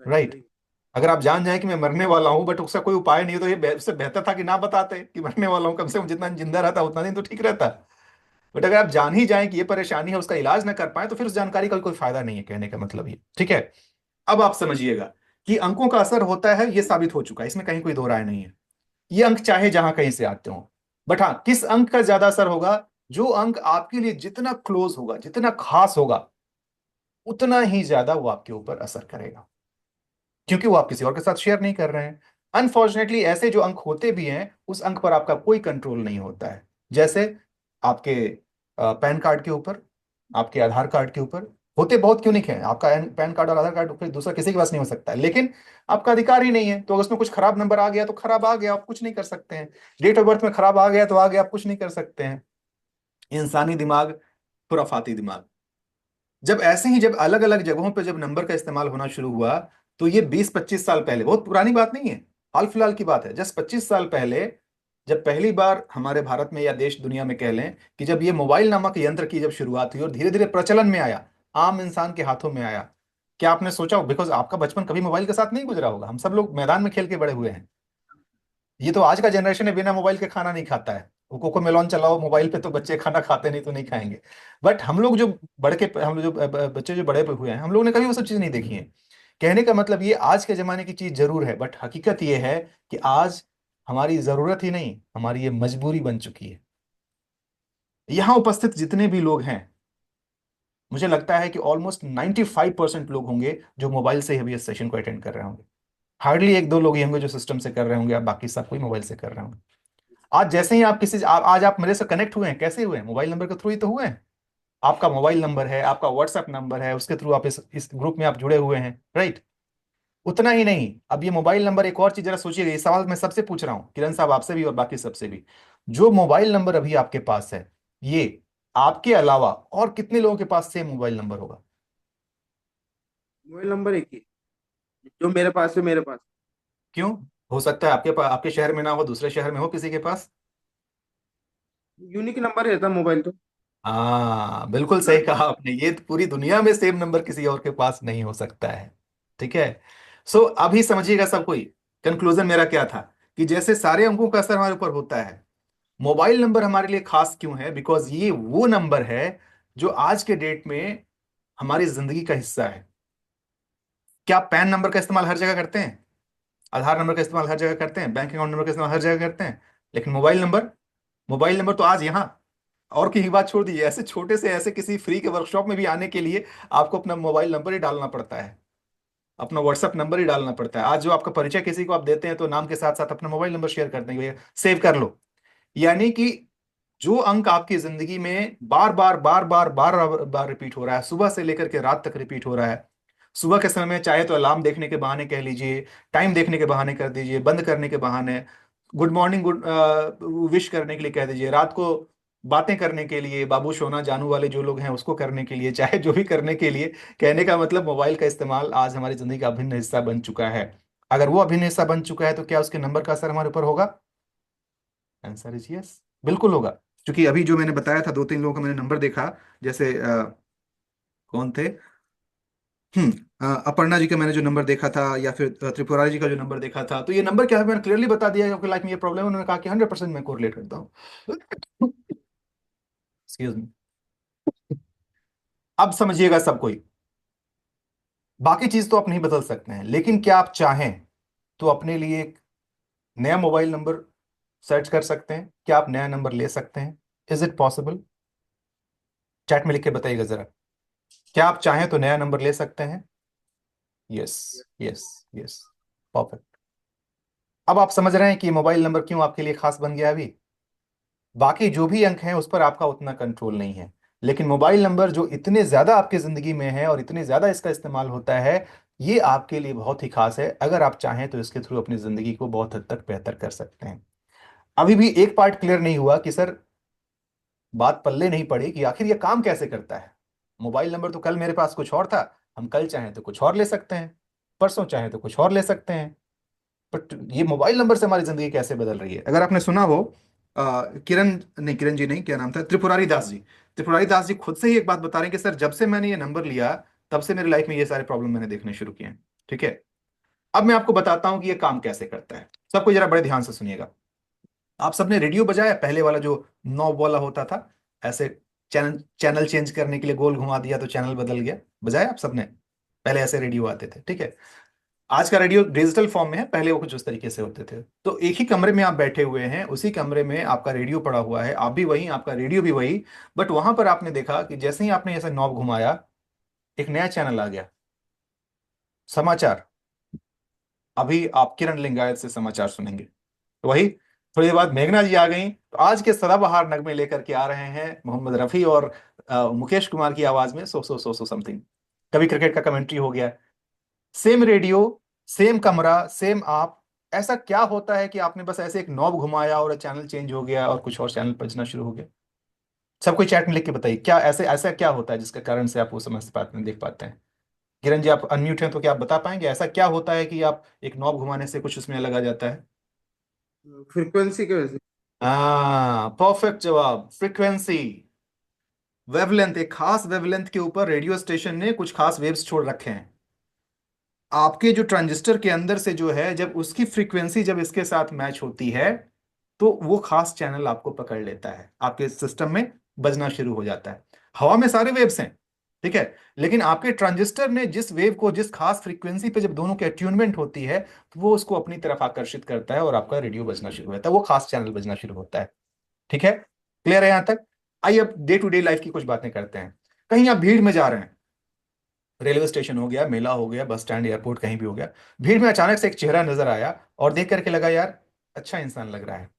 Right, right. सही। अगर आप जान जाएं कि मैं मरने वाला हूं, बट उसका कोई उपाय नहीं है, तो ये उससे बेहतर था कि ना बताते कि मरने वाला हूं, कम से कम जितना जिंदा रहता उतना दिन तो ठीक रहता। बट अगर आप जान ही जाएं कि ये परेशानी है, उसका इलाज ना कर पाए, तो फिर उस जानकारी का कोई फायदा नहीं है, कहने का मतलब ये, ठीक है। अब आप समझिएगा कि अंकों का असर होता है, ये साबित हो चुका है, इसमें कहीं कोई दो राय नहीं है। ये अंक चाहे जहां कहीं से आते हो, बट हाँ, किस अंक का ज्यादा असर होगा? जो अंक आपके लिए जितना क्लोज होगा, जितना खास होगा, उतना ही ज्यादा वो आपके ऊपर असर करेगा, क्योंकि वो आप किसी और के साथ शेयर नहीं कर रहे हैं। अनफॉर्चुनेटली ऐसे जो अंक होते भी हैं, उस अंक पर आपका कोई कंट्रोल नहीं होता है। जैसे आपके पैन कार्ड के ऊपर, आपके आधार कार्ड के ऊपर, होते बहुत यूनिक हैं, आपका पैन कार्ड और आधार कार्ड कोई दूसरा किसी के पास नहीं हो सकता है, लेकिन आपका अधिकार ही नहीं है, तो अगर उसमें कुछ खराब नंबर आ गया तो खराब आ गया, आप कुछ नहीं कर सकते हैं। डेट ऑफ बर्थ में खराब आ गया तो आ गया, आप कुछ नहीं कर सकते हैं। इंसानी दिमाग खुराफाती दिमाग। जब ऐसे ही, जब अलग अलग जगहों पे जब नंबर का इस्तेमाल होना शुरू हुआ, तो ये 20-25 साल पहले, बहुत पुरानी बात नहीं है, हाल फिलहाल की बात है, जस्ट 25 साल पहले, जब पहली बार हमारे भारत में या देश दुनिया में कह लें कि जब ये मोबाइल नामक यंत्र की जब शुरुआत हुई और धीरे धीरे प्रचलन में आया, आम इंसान के हाथों में आया, क्या आपने सोचा? बिकॉज आपका बचपन कभी मोबाइल के साथ नहीं गुजरा होगा, हम सब लोग मैदान में खेल के बड़े हुए हैं। ये तो आज का जनरेशन है, बिना मोबाइल के खाना नहीं खाता है। वो कोको मेलॉन चलाओ मोबाइल पे, तो बच्चे खाना खाते नहीं तो नहीं खाएंगे। बट हम लोग जो हम लोग जो बच्चे जो बड़े पे हुए हैं, हम लोगों ने कभी वो सब चीज़ नहीं देखी है। कहने का मतलब ये आज के जमाने की चीज जरूर है, बट हकीकत ये है कि आज हमारी जरूरत ही नहीं, हमारी ये मजबूरी बन चुकी है। यहाँ उपस्थित जितने भी लोग हैं, मुझे लगता है कि ऑलमोस्ट 95% लोग होंगे जो मोबाइल से ही अभी इस सेशन को अटेंड कर रहे होंगे। हार्डली एक दो लोग ही होंगे जो सिस्टम से कर रहे होंगे, या बाकी सब कोई मोबाइल से कर रहे होंगे। आज जैसे ही आप आज आप मेरे से कनेक्ट हुए हैं, कैसे हुए हैं? मोबाइल नंबर के थ्रू ही तो हुए हैं। आपका मोबाइल नंबर है, आपका व्हाट्सएप नंबर है, उसके थ्रू आप इस ग्रुप में आप जुड़े हुए हैं, राइट। उतना ही नहीं, अब ये मोबाइल नंबर, एक और चीज जरा सोचिएगा, ये सवाल मैं सबसे पूछ रहा हूँ, किरण साहब आपसे भी और बाकी सबसे भी, जो मोबाइल नंबर अभी आपके पास है, ये आपके अलावा और कितने लोगों के पास सेम मोबाइल नंबर होगा? मोबाइल नंबर एक ही, जो मेरे पास है, मेरे पास। क्यों? हो सकता है आपके पास, आपके शहर में ना हो, दूसरे शहर में हो किसी के पास। यूनिक नंबर रहता मोबाइल तो। हाँ, बिल्कुल सही कहा आपने, ये तो पूरी दुनिया में सेम नंबर किसी और के पास नहीं हो सकता है, ठीक है। सो अभी समझिएगा सब कोई, कंक्लूजन मेरा क्या था, कि जैसे सारे अंकों का असर हमारे ऊपर होता है, मोबाइल नंबर हमारे लिए खास क्यों है? बिकॉज ये वो नंबर है जो आज के डेट में हमारी जिंदगी का हिस्सा है। क्या आप पैन नंबर का इस्तेमाल हर जगह करते हैं? आधार नंबर का इस्तेमाल हर जगह करते हैं? बैंक अकाउंट नंबर का इस्तेमाल हर जगह करते हैं? लेकिन मोबाइल नंबर तो आज यहाँ, और की बात छोड़ दीजिए, ऐसे छोटे से ऐसे किसी फ्री के वर्कशॉप में भी आने के लिए आपको अपना मोबाइल नंबर ही डालना पड़ता है, अपना व्हाट्सएप नंबर ही डालना पड़ता है। आज जो आपका परिचय किसी को आप देते हैं, तो नाम के साथ साथ अपना मोबाइल नंबर शेयर करते हैं, सेव कर लो। यानी कि जो अंक आपकी जिंदगी में बार बार बार बार बार बार रिपीट हो रहा है, सुबह से लेकर के रात तक रिपीट हो रहा है, सुबह के समय में चाहे तो अलार्म देखने के बहाने कह लीजिए, टाइम देखने के बहाने कर दीजिए, बंद करने के बहाने, गुड मॉर्निंग गुड विश करने के लिए कह दीजिए, रात को बातें करने के लिए, बाबू सोना जानू वाले जो लोग हैं उसको करने के लिए, चाहे जो भी करने के लिए, कहने का मतलब मोबाइल का इस्तेमाल आज हमारी जिंदगी का अभिन्न हिस्सा बन चुका है। अगर वो अभिन्न हिस्सा बन चुका है, तो क्या उसके नंबर का असर हमारे ऊपर होगा? आंसर इज यस, बिल्कुल होगा। क्योंकि अभी जो मैंने बताया था, दो तीन लोगों का मैंने नंबर देखा, जैसे कौन थे, अपर्णा जी का मैंने जो नंबर देखा था, या फिर त्रिपुरारी जी का जो नंबर देखा था, तो ये नंबर क्या है मैंने क्लियरली बता दिया कि आपकी लाइफ में ये प्रॉब्लम है, उन्होंने कहा कि 100% मैं कोरिलेट करता हूँ। Excuse me. अब समझिएगा सब कोई, बाकी चीज तो आप नहीं बदल सकते हैं, लेकिन क्या आप चाहें तो अपने लिए एक नया मोबाइल नंबर सर्च कर सकते हैं? क्या आप नया नंबर ले सकते हैं? Is it possible? चैट में लिख के बताइएगा जरा। क्या आप चाहें तो नया नंबर ले सकते हैं? Yes, yes, yes. परफेक्ट। अब आप समझ रहे हैं कि मोबाइल नंबर क्यों आपके लिए खास बन गया अभी। बाकी जो भी अंक हैं उस पर आपका उतना कंट्रोल नहीं है, लेकिन मोबाइल नंबर जो इतने ज्यादा आपकी जिंदगी में है और इतने ज्यादा इसका इस्तेमाल होता है, ये आपके लिए बहुत ही खास है। अगर आप चाहें तो इसके थ्रू अपनी जिंदगी को बहुत हद तक बेहतर कर सकते हैं। अभी भी एक पार्ट क्लियर नहीं हुआ कि सर, बात पल्ले नहीं पड़ी कि आखिर ये काम कैसे करता है। मोबाइल नंबर तो कल मेरे पास कुछ और था, हम कल चाहें तो कुछ और ले सकते हैं, परसों चाहें तो कुछ और ले सकते हैं। बट ये मोबाइल नंबर से हमारी जिंदगी कैसे बदल रही है, अगर आपने सुना हो, किरण, नहीं किरण जी नहीं, क्या नाम था, त्रिपुरारी दास जी। त्रिपुरारी दास जी खुद से ही एक बात बता रहे हैं कि सर, जब से मैंने ये नंबर लिया, तब से मेरी लाइफ में ये सारे प्रॉब्लम मैंने देखने शुरू किए हैं। ठीक है। अब मैं आपको बताता हूं कि ये काम कैसे करता है। सबको जरा बड़े ध्यान से सुनिएगा। आप सबने रेडियो बजाया, पहले वाला जो नॉब वाला होता था, ऐसे चैनल चैनल चेंज करने के लिए गोल घुमा दिया तो चैनल बदल गया। बजाया आप सबने? पहले ऐसे रेडियो आते थे, ठीक है। आज का रेडियो डिजिटल फॉर्म में है, पहले वो कुछ उस तरीके से होते थे। तो एक ही कमरे में आप बैठे हुए हैं, उसी कमरे में आपका रेडियो पड़ा हुआ है, आप भी वही, आपका रेडियो भी वही। बट वहां पर आपने देखा कि जैसे ही आपने ऐसे नॉब घुमाया, एक नया चैनल आ गया, समाचार। अभी आप किरण लिंगायत से समाचार सुनेंगे। तो वही, थोड़ी देर बाद मेघना जी आ गई, तो आज के सदाबहार नगमे लेकर के आ रहे हैं मोहम्मद रफी और मुकेश कुमार की आवाज में सो समथिंग। कभी क्रिकेट का कमेंट्री हो गया। सेम रेडियो, सेम कमरा, सेम आप। ऐसा क्या होता है कि आपने बस ऐसे एक नॉब घुमाया और चैनल चेंज हो गया और कुछ और चैनल बजना शुरू हो गया? सब कोई चैट में लिख के बताइए, क्या ऐसे ऐसा क्या होता है जिसके कारण से आप वो समझ पाते हैं, देख पाते हैं? किरण जी, आप अनम्यूट हैं, तो क्या आप बता पाएंगे ऐसा क्या होता है कि आप एक नॉब घुमाने से कुछ उसमें अलग आ जाता है? फ्रीक्वेंसी की वजह से। हाँ, परफेक्ट जवाब, फ्रीक्वेंसी। वेवलेंथ, एक खास वेवलेंथ के ऊपर रेडियो स्टेशन ने कुछ खास वेव्स छोड़ रखे हैं। आपके जो ट्रांजिस्टर के अंदर से जो है, जब उसकी फ्रीक्वेंसी जब इसके साथ मैच होती है, तो वो खास चैनल आपको पकड़ लेता है, आपके सिस्टम में बजना शुरू हो जाता है। हवा में सारे वेव्स हैं, ठीक है, लेकिन आपके ट्रांजिस्टर ने जिस वेव को, जिस खास फ्रीक्वेंसी पे जब दोनों की अट्यूनमेंट होती है, तो वो उसको अपनी तरफ आकर्षित करता है और आपका रेडियो बजना शुरू होता है, वो खास चैनल बजना शुरू होता है। ठीक है, क्लियर है यहां तक? आइए अब डे टू डे लाइफ की कुछ बातें करते हैं। कहीं आप भीड़ में जा रहे हैं, रेलवे स्टेशन हो गया, मेला हो गया, बस स्टैंड, एयरपोर्ट, कहीं भी हो गया, भीड़ में अचानक से एक चेहरा नजर आया और देख करके लगा, यार अच्छा इंसान लग रहा है,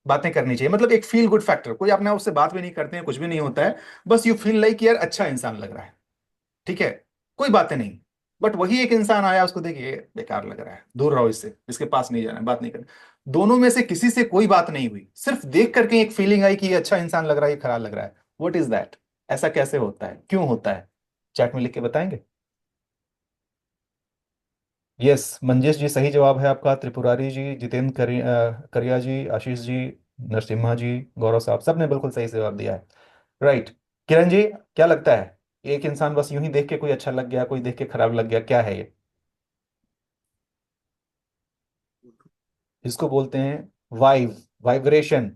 बातें करनी चाहिए। मतलब एक फील गुड फैक्टर, कोई अपने उससे बात भी नहीं करते हैं, कुछ भी नहीं होता है, बस यू फील लाइक यार अच्छा इंसान लग रहा है। ठीक है, कोई बातें नहीं। बट वही एक इंसान आया, उसको देखिए बेकार लग रहा है, दूर रहो इससे, इसके पास नहीं जाना है, बात नहीं करना। दोनों में से किसी से कोई बात नहीं हुई, सिर्फ देख करके एक फीलिंग आई कि ये अच्छा इंसान लग रहा है, ये खराब लग रहा है। What is that? ऐसा कैसे होता है, क्यों होता है? चैट में लिख के बताएंगे। यस, मंजेश जी, सही जवाब है आपका। त्रिपुरारी जी, जितेंद्र करिया जी, आशीष जी, नरसिम्हा जी, गौरव साहब, सबने बिल्कुल सही जवाब दिया है। राइट। किरण जी, क्या लगता है, एक इंसान बस यूं ही देख के कोई अच्छा लग गया, कोई देख के खराब लग गया, क्या है ये? इसको बोलते हैं वाइब्रेशन।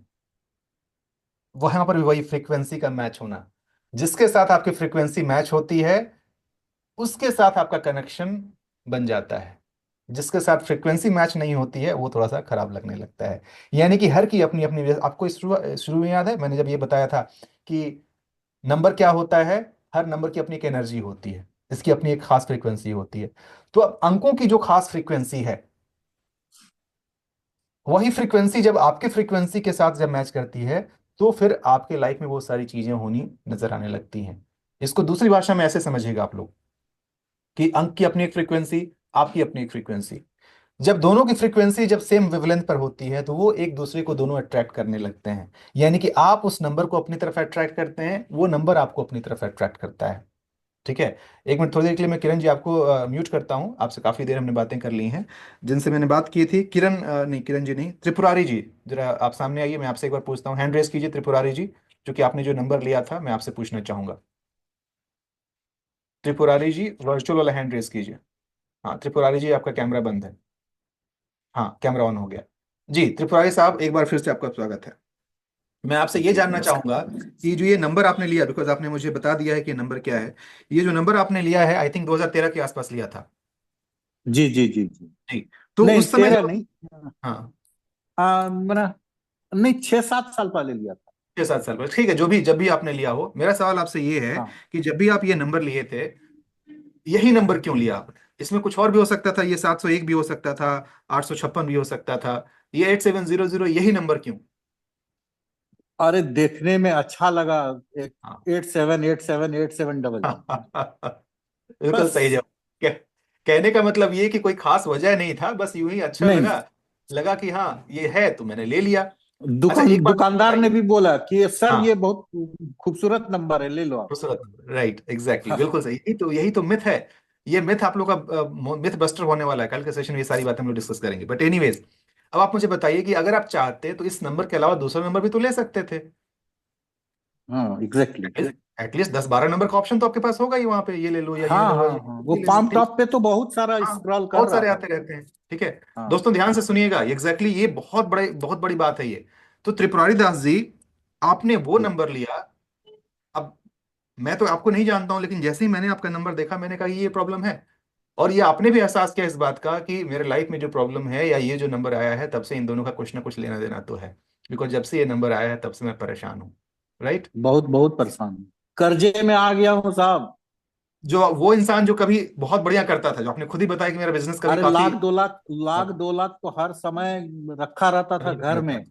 वहां पर भी वही फ्रीक्वेंसी का मैच होना। जिसके साथ आपकी फ्रीक्वेंसी मैच होती है, उसके साथ आपका कनेक्शन बन जाता है। जिसके साथ फ्रीक्वेंसी मैच नहीं होती है, वो थोड़ा सा खराब लगने लगता है। यानी कि हर की अपनी अपनी आपको शुरू शुरू में याद है मैंने जब ये बताया था कि नंबर क्या होता है? हर नंबर की अपनी एक एनर्जी होती है, इसकी अपनी एक खास फ्रीक्वेंसी होती है। तो अब अंकों की जो खास फ्रीक्वेंसी है, वही फ्रीक्वेंसी जब आपके फ्रीक्वेंसी के साथ जब मैच करती है, तो फिर आपके लाइफ में वो सारी चीजें होनी नजर आने लगती हैं। इसको दूसरी भाषा में ऐसे समझिएगा आप लोग, कि अंक की अपनी एक फ्रीक्वेंसी, आपकी अपनी एक फ्रीक्वेंसी। जब दोनों की फ्रीक्वेंसी जब सेम वेवलेंथ पर होती है, तो वो एक दूसरे को दोनों अट्रैक्ट करने लगते हैं। यानी कि आप उस नंबर को अपनी तरफ अट्रैक्ट करते हैं, वो नंबर आपको अपनी तरफ अट्रैक्ट करता है। ठीक है। एक मिनट, थोड़ी देर के लिए मैं किरण जी आपको म्यूट करता हूं, आपसे काफी देर हमने बातें कर ली हैं। जिनसे मैंने बात की थी, किरण नहीं, किरण जी नहीं, त्रिपुरारी जी, जरा आप सामने आइए, मैं आपसे एक बार पूछता हूँ, हैंड रेस कीजिए त्रिपुरारी जी, जो कि आपने जो नंबर लिया था, मैं आपसे पूछना चाहूंगा। त्रिपुरारी जी, वर्चुअल वाला हैंड रेस कीजिए। हाँ त्रिपुरारी जी, आपका कैमरा बंद है। हाँ, कैमरा ऑन हो गया। जी त्रिपुरारी साहब, एक बार फिर से आपका स्वागत है। मैं आपसे ये जी जानना नमस्कार। चाहूंगा कि जो ये नंबर आपने लिया, बिकॉज आपने मुझे बता दिया है कि ये नंबर क्या है, ये जो नंबर आपने लिया है, आई थिंक 2013 के आसपास लिया था। जी जी जी जी। जी। तो नहीं उस समय 13 जब, नहीं। हाँ, मैंने नहीं 6-7 साल पहले लिया था। 6-7 साल पहले, ठीक है, जो भी जब भी आपने लिया हो, मेरा सवाल आपसे ये है हाँ। कि जब भी आप ये नंबर लिए थे, यही नंबर क्यों लिया आपने? इसमें कुछ और भी हो सकता था, ये 701 भी हो सकता था, 856 भी हो सकता था, ये 8700, यही नंबर क्यों? अरे देखने में अच्छा लगा। एक हाँ। 878787 बिल्कुल सही बस। जवाब। कहने का मतलब ये कि कोई खास वजह नहीं था, बस यूं ही अच्छा नहीं, लगा, लगा कि हाँ ये है तो मैंने ले लिया। अच्छा एक बात दुकानदार ने बताइए। भी बोला कि सर हाँ, ये बहुत खूबसूरत नंबर है, ले लो आप। खूबसूरत, राइट, एग्जैक्टली, बिल्कुल सही, यही तो मिथ है। ये मिथ आप लोग का मिथ बस्टर होने वाला है, कल के सेशन में ये सारी बातें हम लोग डिस्कस करेंगे, बट एनीवेज, अब आप मुझे बताइए कि अगर आप चाहते तो इस नंबर के अलावा दूसरा नंबर भी तो ले सकते थे। हाँ, एग्जैक्टली। एटलीस्ट 10-12 नंबर का ऑप्शन तो आपके पास होगा ही वहां पे, ये ले लो या ये हाँ ले लो हाँ या हाँ, वो ये ले लो, पाम ठीक। टॉप पे तो बहुत सारा हाँ, स्क्रॉल कर बहुत रहा सारे था। आते रहते हैं, ठीक है। हाँ दोस्तों ध्यान से सुनिएगा, एग्जैक्टली ये बहुत बड़ी बात है ये। तो त्रिपुरारी दास जी, आपने वो जी। नंबर लिया। अब मैं तो आपको नहीं जानता हूं, लेकिन जैसे ही मैंने आपका नंबर देखा, मैंने कहा ये प्रॉब्लम है। और ये आपने भी एहसास किया इस बात का कि मेरे लाइफ में जो प्रॉब्लम है या ये जो नंबर आया है, तब से इन दोनों का कुछ ना कुछ लेना देना तो है। बिकॉज जब से ये नंबर आया है तब से मैं परेशान हूँ, राइट। बहुत बहुत परेशान हूँ। कर्जे में आ गया हूँ साहब। जो वो इंसान जो कभी बहुत बढ़िया करता था, जो आपने खुद ही बताया कि मेरा बिजनेस कभी अरे काफी, लाख 2 लाख तो हर समय रखा रहता था घर में।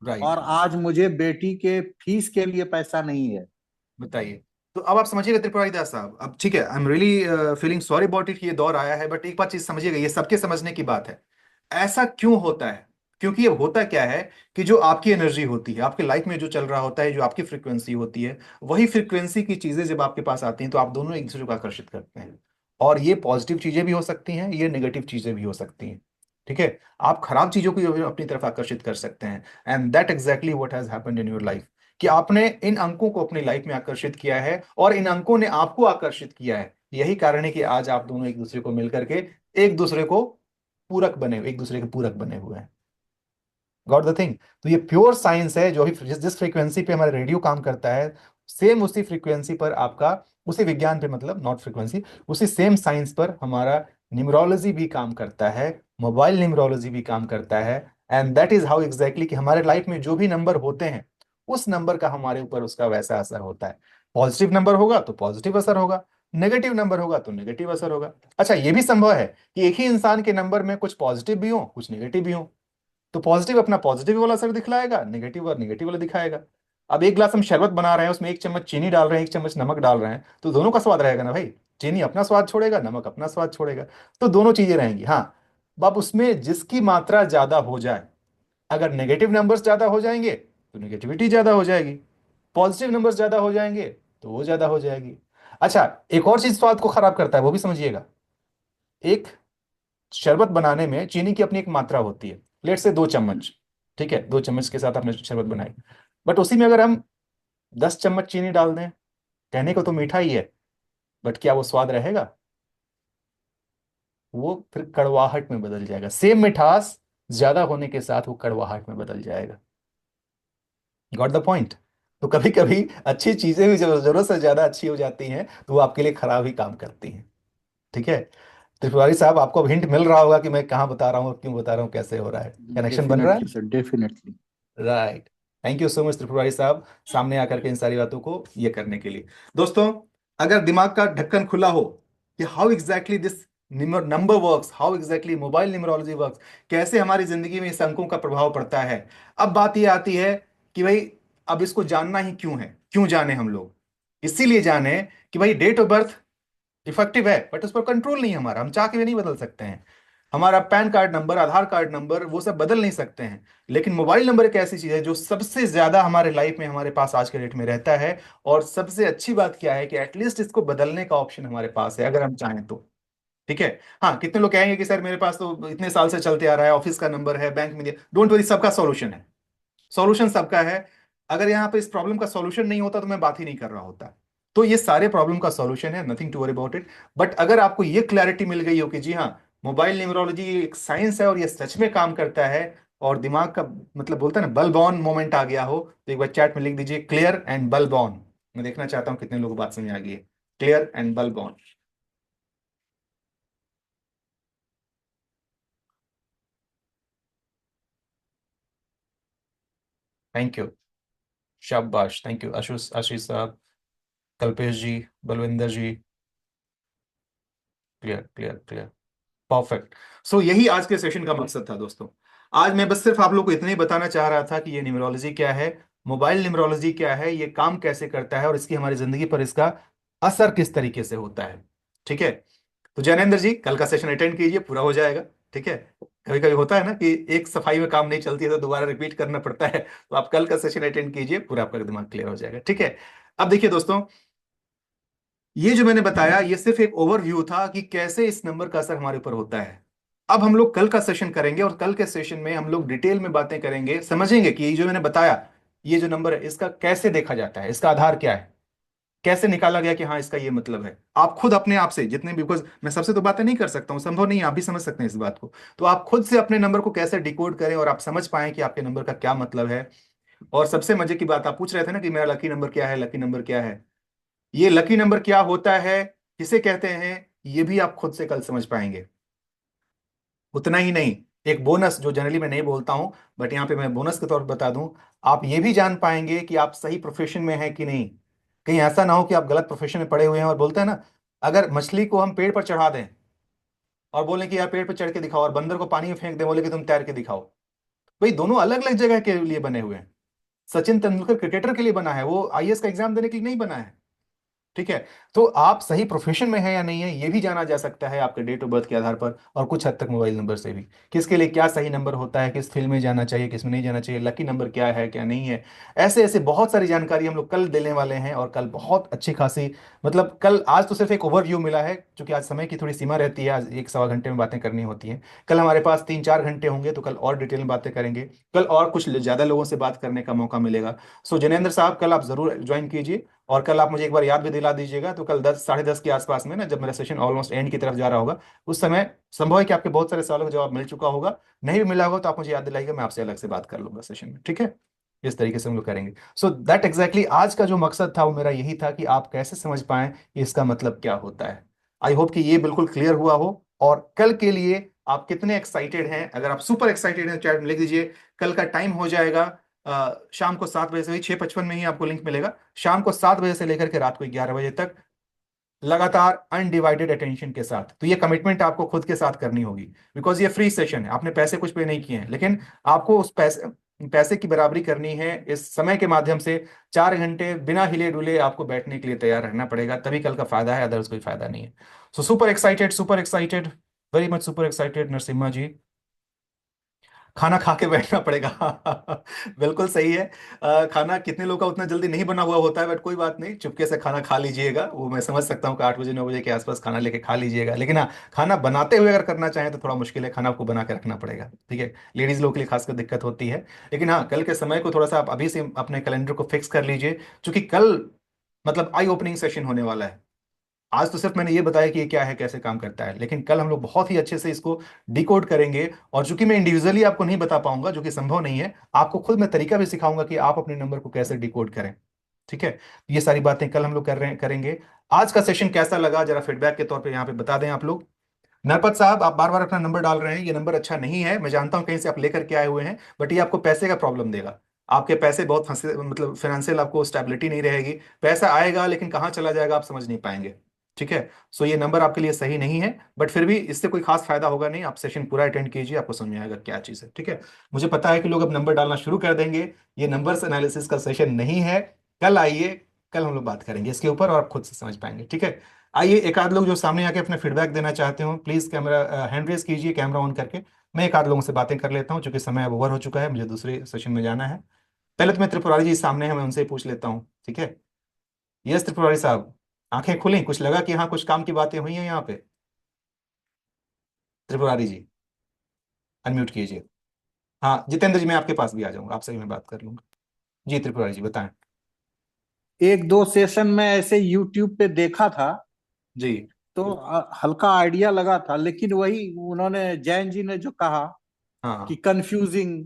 राइट, और हाँ। आज मुझे बेटी के फीस के लिए पैसा नहीं है। बताइए। तो अब आप समझिएगा त्रिपुरारी दास साहब, अब ठीक है, I am really feeling sorry about it, ये दौर आया है, बट एक बात चीज समझिएगा, ये सबके समझने की बात है। ऐसा क्यों होता है? क्योंकि ये होता क्या है कि जो आपकी एनर्जी होती है, आपके लाइफ में जो चल रहा होता है, जो आपकी फ्रीक्वेंसी होती है, वही फ्रीक्वेंसी की चीजें जब आपके पास आती हैं तो आप दोनों एक दूसरे को आकर्षित करते हैं। और ये पॉजिटिव चीजें भी हो सकती हैं, ये नेगेटिव चीजें भी हो सकती हैं, ठीक है। आप खराब चीजों को भी अपनी तरफ आकर्षित कर सकते हैं। And that exactly what has happened in your life, कि आपने इन अंकों को अपनी लाइफ में आकर्षित किया है और इन अंकों ने आपको आकर्षित किया है। यही कारण है कि आज आप दोनों एक दूसरे को मिलकर के एक दूसरे को पूरक बने, एक दूसरे के पूरक बने हुए हैं। Got the thing. तो ये प्योर साइंस है, जो ही जिस जिस फ्रीक्वेंसी पे हमारा रेडियो काम करता है, सेम उसी फ्रीक्वेंसी पर आपका, उसी विज्ञान पे, मतलब नॉट फ्रीक्वेंसी, उसी सेम साइंस पर हमारा न्यूमरोलॉजी भी काम करता है, मोबाइल न्यूमरोलॉजी भी काम करता है। And that is how exactly कि हमारे लाइफ में जो भी नंबर होते हैं, उस नंबर का हमारे ऊपर उसका वैसा असर होता है। पॉजिटिव नंबर होगा तो पॉजिटिव असर होगा, नेगेटिव नंबर होगा तो नेगेटिव असर होगा। अच्छा, ये भी संभव है कि एक ही इंसान के नंबर में कुछ पॉजिटिव भी हो, कुछ नेगेटिव भी हो। तो पॉजिटिव अपना पॉजिटिव वाला असर दिखलाएगा, नेगेटिव और नेगेटिव वाला दिखाएगा। अब एक ग्लास हम शरबत बना रहे हैं, उसमें 1 चम्मच चीनी डाल रहे हैं, 1 चम्मच नमक डाल रहे हैं, तो दोनों का स्वाद रहेगा ना भाई। चीनी अपना स्वाद छोड़ेगा, नमक अपना स्वाद छोड़ेगा, तो दोनों चीजें रहेंगी। हाँ, अब उसमें जिसकी मात्रा ज्यादा हो जाए, अगर नेगेटिव नंबर्स ज्यादा हो जाएंगे तो नेगेटिविटी ज्यादा हो जाएगी, पॉजिटिव नंबर्स ज्यादा हो जाएंगे तो वो ज्यादा हो जाएगी। अच्छा, एक और चीज स्वाद को खराब करता है, वो भी समझिएगा। एक शरबत बनाने में चीनी की अपनी एक मात्रा होती है, लेट से 2 चम्मच, ठीक है, 2 चम्मच के साथ आपने शरबत बनाई। बट उसी में अगर हम 10 चम्मच चीनी डाल दें, कहने को तो मीठा ही है, बट क्या वो स्वाद रहेगा? वो फिर कड़वाहट में बदल जाएगा, सेम मिठास ज्यादा होने के साथ वो कड़वाहट में बदल जाएगा। Got the point. तो कभी कभी अच्छी चीजें भी जब जरूरत से ज्यादा अच्छी हो जाती हैं तो वो आपके लिए खराब ही काम करती हैं, ठीक है। त्रिपुरारी साहब, आपको अब हिंट मिल रहा होगा कि मैं कहाँ बता रहा हूँ, क्यों बता रहा हूँ, कैसे हो रहा है, कनेक्शन बन रहा है। Definitely sir, definitely. Right. Thank you so much Tripurari साहब, सामने आकर के इन सारी बातों को ये करने के लिए। दोस्तों, अगर दिमाग का ढक्कन खुला हो कि how exactly this number works, how exactly mobile numerology works, कैसे हमारी जिंदगी में इस अंकों का प्रभाव पड़ता है, अब बात ये आती है कि भाई अब इसको जानना ही क्यों है, क्यों जाने हम लोग? इसीलिए जाने कि भाई डेट ऑफ बर्थ इफेक्टिव है, बट उस पर कंट्रोल नहीं है हमारा, हम चाह के भी नहीं बदल सकते हैं। हमारा पैन कार्ड नंबर, आधार कार्ड नंबर, वो सब बदल नहीं सकते हैं। लेकिन मोबाइल नंबर एक ऐसी चीज है जो सबसे ज्यादा हमारे लाइफ में, हमारे पास आज के डेट में रहता है। और सबसे अच्छी बात क्या है कि एटलीस्ट इसको बदलने का ऑप्शन हमारे पास है, अगर हम चाहें तो, ठीक है। हाँ, कितने लोग कहेंगे कि सर मेरे पास तो इतने साल से चलते आ रहा है, ऑफिस का नंबर है, बैंक में दिया, डोंट वरी, सबका सॉल्यूशन है, सॉल्यूशन सबका है। अगर यहाँ पे इस प्रॉब्लम का सॉल्यूशन नहीं होता तो मैं बात ही नहीं कर रहा होता। तो ये सारे प्रॉब्लम का सॉल्यूशन है, nothing to worry about it. But अगर आपको ये क्लैरिटी मिल गई हो कि जी हाँ, मोबाइल न्यूमरोलॉजी एक साइंस है और ये सच में काम करता है, और दिमाग का मतलब बोलता है ना, बल्ब ऑन मोमेंट आ गया हो, तो एक बार चैट में लिख दीजिए क्लियर एंड बल्ब ऑन। मैं देखना चाहता हूँ कितने लोगों को बात समझ आ गई है। Clear and bulb on. Thank you, शाबाश, थैंक यू आशीष, आशीष साहब, Kalpesh ji, Balwinder ji. Clear clear clear, perfect. So यही आज के सेशन का मकसद था दोस्तों। आज मैं बस सिर्फ आप लोग को इतना ही बताना चाह रहा था कि ये न्यूमरोलॉजी क्या है, मोबाइल न्यूमरोलॉजी क्या है, ये काम कैसे करता है और इसकी हमारी जिंदगी पर इसका असर किस तरीके से होता है। ठीक है, तो जैनेंद्र जी कल का सेशन अटेंड कीजिए, पूरा हो जाएगा। ठीक है, कभी कभी होता है ना कि एक सफाई में काम नहीं चलती है तो दोबारा रिपीट करना पड़ता है, तो आप कल का सेशन अटेंड कीजिए, पूरा आपका दिमाग क्लियर हो जाएगा। ठीक है, अब देखिए दोस्तों, ये जो मैंने बताया ये सिर्फ एक ओवरव्यू था कि कैसे इस नंबर का असर हमारे ऊपर होता है। अब हम लोग कल का सेशन करेंगे और कल के सेशन में हम लोग डिटेल में बातें करेंगे, समझेंगे कि ये जो मैंने बताया, ये जो नंबर है इसका कैसे देखा जाता है, इसका आधार क्या है, कैसे निकाला गया कि हाँ इसका ये मतलब है। आप खुद अपने आप से जितने भी, बिकॉज मैं सबसे तो बातें नहीं कर सकता हूँ, संभव नहीं है, आप भी समझ सकते हैं इस बात को। तो आप खुद से अपने नंबर को कैसे डिकोड करें और आप समझ पाएं कि आपके नंबर का क्या मतलब है। और सबसे मजे की बात, आप पूछ रहे थे ना कि मेरा लकी नंबर क्या है, लकी नंबर क्या है, ये लकी नंबर क्या होता है, किसे कहते हैं, ये भी आप खुद से कल समझ पाएंगे। उतना ही नहीं, एक बोनस जो जनरली मैं नहीं बोलता हूं, बट यहां पे मैं बोनस के तौर पर बता दूं, आप ये भी जान पाएंगे कि आप सही प्रोफेशन में हैं कि नहीं। कहीं ऐसा ना हो कि आप गलत प्रोफेशन में पड़े हुए हैं, और बोलते हैं ना, अगर मछली को हम पेड़ पर चढ़ा दें और बोलें कि यार पेड़ पर चढ़ के दिखाओ, और बंदर को पानी में फेंक दें, बोले कि तुम तैर के दिखाओ, भाई दोनों अलग अलग जगह के लिए बने हुए हैं। सचिन तेंदुलकर क्रिकेटर के लिए बना है, वो आईएएस का एग्जाम देने के लिए नहीं बना है। ठीक है, तो आप सही प्रोफेशन में है या नहीं है ये भी जाना जा सकता है आपके डेट ऑफ बर्थ के आधार पर, और कुछ हद तक मोबाइल नंबर से भी, किसके लिए क्या सही नंबर होता है, किस फील्ड में जाना चाहिए, किस में नहीं जाना चाहिए, लकी नंबर क्या है क्या नहीं है। ऐसे ऐसे बहुत सारी जानकारी हम लोग कल देने वाले हैं, और कल बहुत अच्छी खासी, मतलब कल, आज तो सिर्फ एक ओवरव्यू मिला है क्योंकि आज समय की थोड़ी सीमा रहती है, आज एक सवा घंटे में बातें करनी होती हैं। कल हमारे पास 3-4 घंटे होंगे, तो कल और डिटेल में बातें करेंगे, कल और कुछ ज्यादा लोगों से बात करने का मौका मिलेगा। सो जिनेंद्र साहब कल आप जरूर ज्वाइन कीजिए, और कल आप मुझे एक बार याद भी दिला दीजिएगा, तो कल 10, 10:30 के आसपास में ना, जब मेरा सेशन ऑलमोस्ट एंड की तरफ जा रहा होगा, उस समय संभव है कि आपके बहुत सारे सवालों का जवाब मिल चुका होगा, नहीं भी मिला होगा तो आप मुझे याद दिलाइएगा, मैं आपसे अलग से बात कर लूंगा सेशन में। ठीक है, इस तरीके से हम लोग करेंगे। सो दैट एग्जैक्टली आज का जो मकसद था वो मेरा यही था कि आप कैसे समझ पाएं कि इसका मतलब क्या होता है। आई होप कि ये बिल्कुल क्लियर हुआ हो, और कल के लिए आप कितने एक्साइटेड हैं। अगर आप सुपर एक्साइटेड हैं चैट में लिख दीजिए। कल का टाइम हो जाएगा शाम को 7 बजे से, वही 6:55 में ही आपको लिंक मिलेगा। शाम को 7 बजे से लेकर के रात को 11 बजे तक, लगातार अनडिवाइडेड अटेंशन के साथ। तो ये कमिटमेंट आपको खुद के साथ करनी होगी, बिकॉज ये फ्री सेशन है, आपने पैसे कुछ पे नहीं किए हैं, लेकिन आपको उस पैसे पैसे की बराबरी करनी है इस समय के माध्यम से। 4 घंटे बिना हिले डुले आपको बैठने के लिए तैयार रहना पड़ेगा, तभी कल का फायदा है, अदरवाइज कोई फायदा नहीं है। So super excited, super excited, very much super excited Narasimha ji. खाना खा के बैठना पड़ेगा। बिल्कुल सही है। खाना कितने लोग का उतना जल्दी नहीं बना हुआ होता है, बट कोई बात नहीं, चुपके से खाना खा लीजिएगा। वो मैं समझ सकता हूँ कि 8 बजे 9 बजे के आसपास खाना लेके खा लीजिएगा, लेकिन हाँ, खाना बनाते हुए अगर करना चाहें तो थोड़ा मुश्किल है, खाना आपको बना के रखना पड़ेगा। ठीक है, लेडीज लोग के लिए खासकर दिक्कत होती है। लेकिन हाँ, कल के समय को थोड़ा सा आप अभी से अपने कैलेंडर को फिक्स कर लीजिए, क्योंकि कल मतलब आई ओपनिंग सेशन होने वाला है। आज तो सिर्फ मैंने ये बताया कि ये क्या है, कैसे काम करता है, लेकिन कल हम लोग बहुत ही अच्छे से इसको डिकोड करेंगे। और चूंकि मैं इंडिविजुअली आपको नहीं बता पाऊंगा, जो कि संभव नहीं है, आपको खुद मैं तरीका भी सिखाऊंगा कि आप अपने नंबर को कैसे डिकोड करें। ठीक है, ये सारी बातें कल हम लोग करेंगे। आज का सेशन कैसा लगा जरा फीडबैक के तौर पे यहाँ पे बता दें आप लोग। नरपत साहब, आप बार बार अपना नंबर डाल रहे हैं, ये नंबर अच्छा नहीं है, मैं जानता हूं कहीं से आप लेकर के आए हुए हैं, बट ये आपको पैसे का प्रॉब्लम देगा। आपके पैसे बहुत फंसे, मतलब फाइनेंशियल आपको स्टेबिलिटी नहीं रहेगी। पैसा आएगा लेकिन कहाँ चला जाएगा आप समझ नहीं पाएंगे। ठीक है, सो ये नंबर आपके लिए सही नहीं है, बट फिर भी इससे कोई खास फायदा होगा नहीं। आप सेशन पूरा अटेंड कीजिए, आपको समझ में आएगा क्या चीज़ है। ठीक है, मुझे पता है कि लोग अब नंबर डालना शुरू कर देंगे, ये नंबर्स एनालिसिस का सेशन नहीं है। कल आइए, कल हम लोग बात करेंगे इसके ऊपर और आप खुद से समझ पाएंगे। ठीक है, आइए एक आध लोग जो सामने आके अपना फीडबैक देना चाहते हो, प्लीज कैमरा हैंड रेज कीजिए, कैमरा ऑन करके। मैं एक आध लोगों से बातें कर लेता हूँ, क्योंकि समय अब ओवर हो चुका है, मुझे दूसरे सेशन में जाना है। पहले तो मैं त्रिपुरारी जी सामने हैं, मैं उनसे ही पूछ लेता हूँ। ठीक है, यस त्रिपुरारी साहब, आंखें खुली, कुछ लगा कि हाँ कुछ काम की बातें हुई हैं यहाँ पे। त्रिपुरारी जी अनम्यूट कीजिए। हाँ जितेंद्र जी, मैं आपके पास भी आ जाऊंगा, आपसे भी मैं बात कर लूंगा। जी त्रिपुरारी जी बताएं। एक दो सेशन में ऐसे यूट्यूब पे देखा था, जी। तो हल्का आइडिया लगा था, लेकिन वही उन्होंने, जैन जी ने जो कहा कि हाँ कंफ्यूजिंग।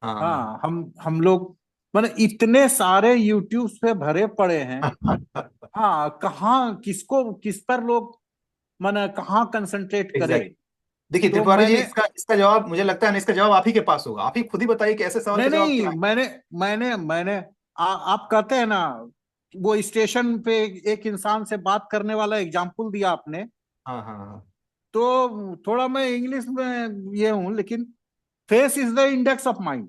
हाँ हाँ, हम लोग माने इतने सारे यूट्यूब पे भरे पड़े हैं। हाँ। हाँ, कहाँ किसको किस पर लोग माने कहाँ कंसंट्रेट करे। एग्जैक्ट, देखिए तो त्रिपुरारी जी, मैंने, इसका इसका जवाब मुझे लगता है ना, इसका जवाब आप ही के पास होगा। आप ही खुद ही बताइए कि ऐसे सवाल नहीं का जवाब नहीं, क्या है। मैंने आप कहते हैं ना, वो स्टेशन पे एक इंसान से बात करने वाला एग्जाम्पल दिया आपने, हाँ हाँ हाँ तो थोड़ा मैं इंग्लिश में ये हूं, लेकिन face is the index of mind.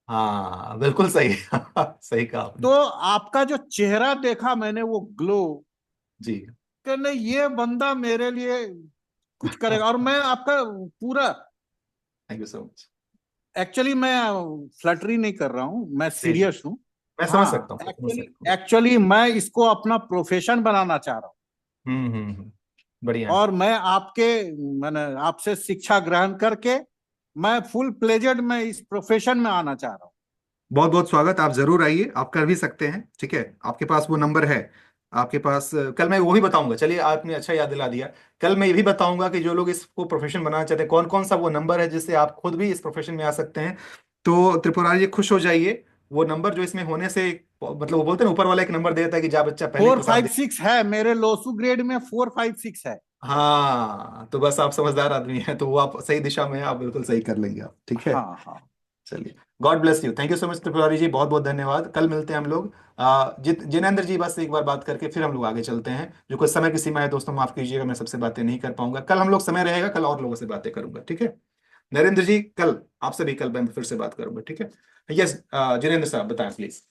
हाँ, बिल्कुल सही सही कहा आपने। तो आपका जो चेहरा देखा मैंने, वो ग्लो, जी। कि नहीं ये बंदा मेरे लिए कुछ करेगा। और मैं आपका पूरा, thank you so much. Actually मैं फ्लटरी नहीं कर रहा हूं, मैं जी जी, सीरियस हूं। मैं समझ सकता हाँ, हूँ, समझ एक्चुअली सकता हूँ। एक्चुअली मैं इसको अपना प्रोफेशन बनाना चाह रहा हूँ। बढ़िया है। और मैं आपके, मैंने आपसे शिक्षा ग्रहण करके मैं फुल प्लेजेड मैं इस प्रोफेशन में आना चाह रहा हूँ। बहुत बहुत स्वागत, आप जरूर आइए, आप कर भी सकते हैं, ठीक है। आपके पास वो नंबर है आपके पास। कल मैं वो भी बताऊंगा, चलिए आपने अच्छा याद दिला दिया। कल मैं ये भी बताऊंगा कि जो लोग इसको प्रोफेशन बनाना चाहते हैं, कौन कौन सा वो नंबर है जिससे आप खुद भी इस प्रोफेशन में आ सकते हैं। तो त्रिपुरारी जी खुश हो जाइए, वो नंबर जो इसमें होने से, मतलब वो बोलते हैं ना, ऊपर वाला एक नंबर देता है कि जा बच्चा पहले फोर किताब फाइव दे। सिक्स है मेरे लोसू ग्रेड में, 456 है। हाँ, तो बस आप समझदार आदमी हैं, तो वो आप सही दिशा में हैं, आप बिल्कुल सही कर लेंगे आप, ठीक है। हाँ हाँ। चलिए, God bless you, thank you so much Tripurari ji, बहुत बहुत धन्यवाद। कल मिलते हैं हम लोग। जिनेंद्र जी, बस एक बार बात करके फिर हम लोग आगे चलते हैं। जो कुछ समय की सीमा है दोस्तों, माफ कीजिएगा, मैं सबसे बातें नहीं कर पाऊंगा। कल हम लोग समय रहेगा, कल और लोगों से बातें करूंगा, ठीक है। नरेंद्र जी, कल आपसे भी कल मैं फिर से बात करूंगा, ठीक है। यस, जिनेंद्र साहब बताएं प्लीज।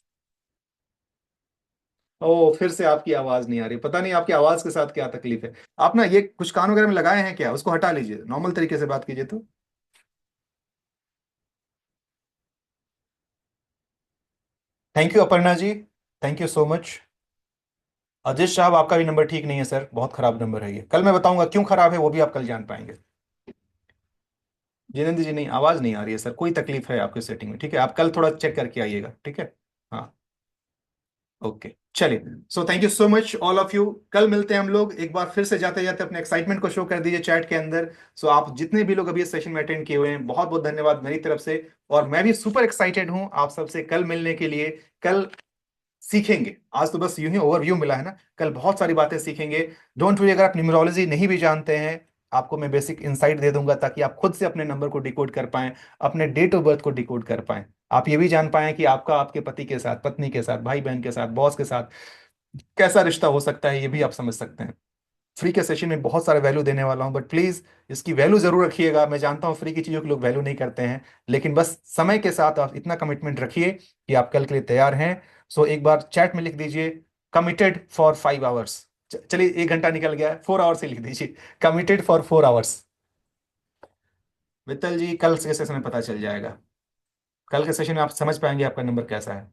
ओ, फिर से आपकी आवाज नहीं आ रही, पता नहीं आपकी आवाज के साथ क्या तकलीफ है। आप ना ये कुछ कान वगैरह में लगाए हैं क्या, उसको हटा लीजिए, नॉर्मल तरीके से बात कीजिए तो। Thank you Aparna ji, thank you so much. Aziz साहब, आपका भी नंबर ठीक नहीं है सर, बहुत खराब नंबर है ये। कल मैं बताऊंगा क्यों खराब है, वो भी आप कल जान पाएंगे। जितेंद्र जी, नहीं, आवाज नहीं आ रही है सर, कोई तकलीफ है आपके सेटिंग में, ठीक है। आप कल थोड़ा चेक करके आइएगा, ठीक है। हाँ, ओके, चलिए। So thank you so much all of you. कल मिलते हैं हम लोग। एक बार फिर से जाते जाते अपने एक्साइटमेंट को शो कर दीजिए चैट के अंदर। सो आप जितने भी लोग अभी इस सेशन में अटेंड किए हुए हैं, बहुत बहुत धन्यवाद मेरी तरफ से। और मैं भी सुपर एक्साइटेड हूं आप सबसे कल मिलने के लिए। कल सीखेंगे, आज तो बस यूं ही ओवरव्यू मिला है ना, कल बहुत सारी बातें सीखेंगे। डोंट वरी, अगर आप न्यूमरोलॉजी नहीं भी जानते हैं, आपको मैं बेसिक इंसाइट दे दूंगा ताकि आप खुद से अपने नंबर को डिकोड कर पाएं, अपने डेट ऑफ बर्थ को डिकोड कर पाएं। आप ये भी जान पाएं कि आपका आपके पति के साथ, पत्नी के साथ, भाई बहन के साथ, बॉस के साथ कैसा रिश्ता हो सकता है, ये भी आप समझ सकते हैं। फ्री के सेशन में बहुत सारा वैल्यू देने वाला हूं, बट प्लीज इसकी वैल्यू जरूर रखिएगा। मैं जानता हूं फ्री की चीजों की लोग वैल्यू नहीं करते हैं, लेकिन बस समय के साथ आप इतना कमिटमेंट रखिए कि आप कल के लिए तैयार हैं। सो एक बार चैट में लिख दीजिए, कमिटेड फॉर 5 आवर्स। चलिए, 1 घंटा निकल गया है, 4 आवर्स ही लिख दीजिए, कमिटेड फॉर 4 आवर्स। मित्तल जी, कल के सेशन में पता चल जाएगा, कल के सेशन में आप समझ पाएंगे आपका नंबर कैसा है।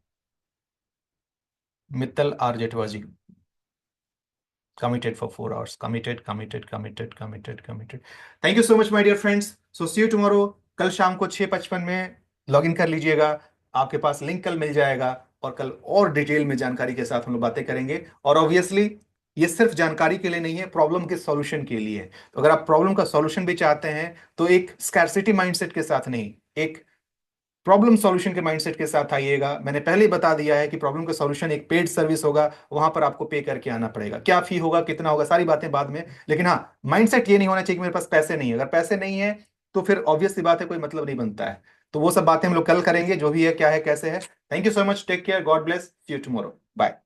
Mittal R Jethwa ji, committed for 4 hours, committed, committed, committed, committed, committed. Thank you so much my dear friends, so see you tomorrow। कल शाम को 6:55 में लॉग इन कर लीजिएगा, आपके पास लिंक कल मिल जाएगा। और कल और डिटेल में जानकारी के साथ हम लोग बातें करेंगे। और ऑब्वियसली ये सिर्फ जानकारी के लिए नहीं है, प्रॉब्लम के सॉल्यूशन के लिए है। तो अगर आप प्रॉब्लम का सॉल्यूशन भी चाहते हैं, तो एक स्कैर्सिटी माइंडसेट के साथ नहीं, एक प्रॉब्लम सॉल्यूशन के माइंडसेट के साथ आइएगा। मैंने पहले ही बता दिया है कि प्रॉब्लम का सॉल्यूशन एक पेड सर्विस होगा, वहां पर आपको पे करके आना पड़ेगा। क्या फी होगा, कितना होगा, सारी बातें बाद में। लेकिन हाँ, माइंडसेट ये नहीं होना चाहिए कि मेरे पास पैसे नहीं है। अगर पैसे नहीं है तो फिर ऑब्वियस सी बात है, कोई मतलब नहीं बनता है। तो वो सब बातें हम लोग कल करेंगे, जो भी है, क्या है, कैसे है। Thank you so much, take care, god bless, see you tomorrow, bye.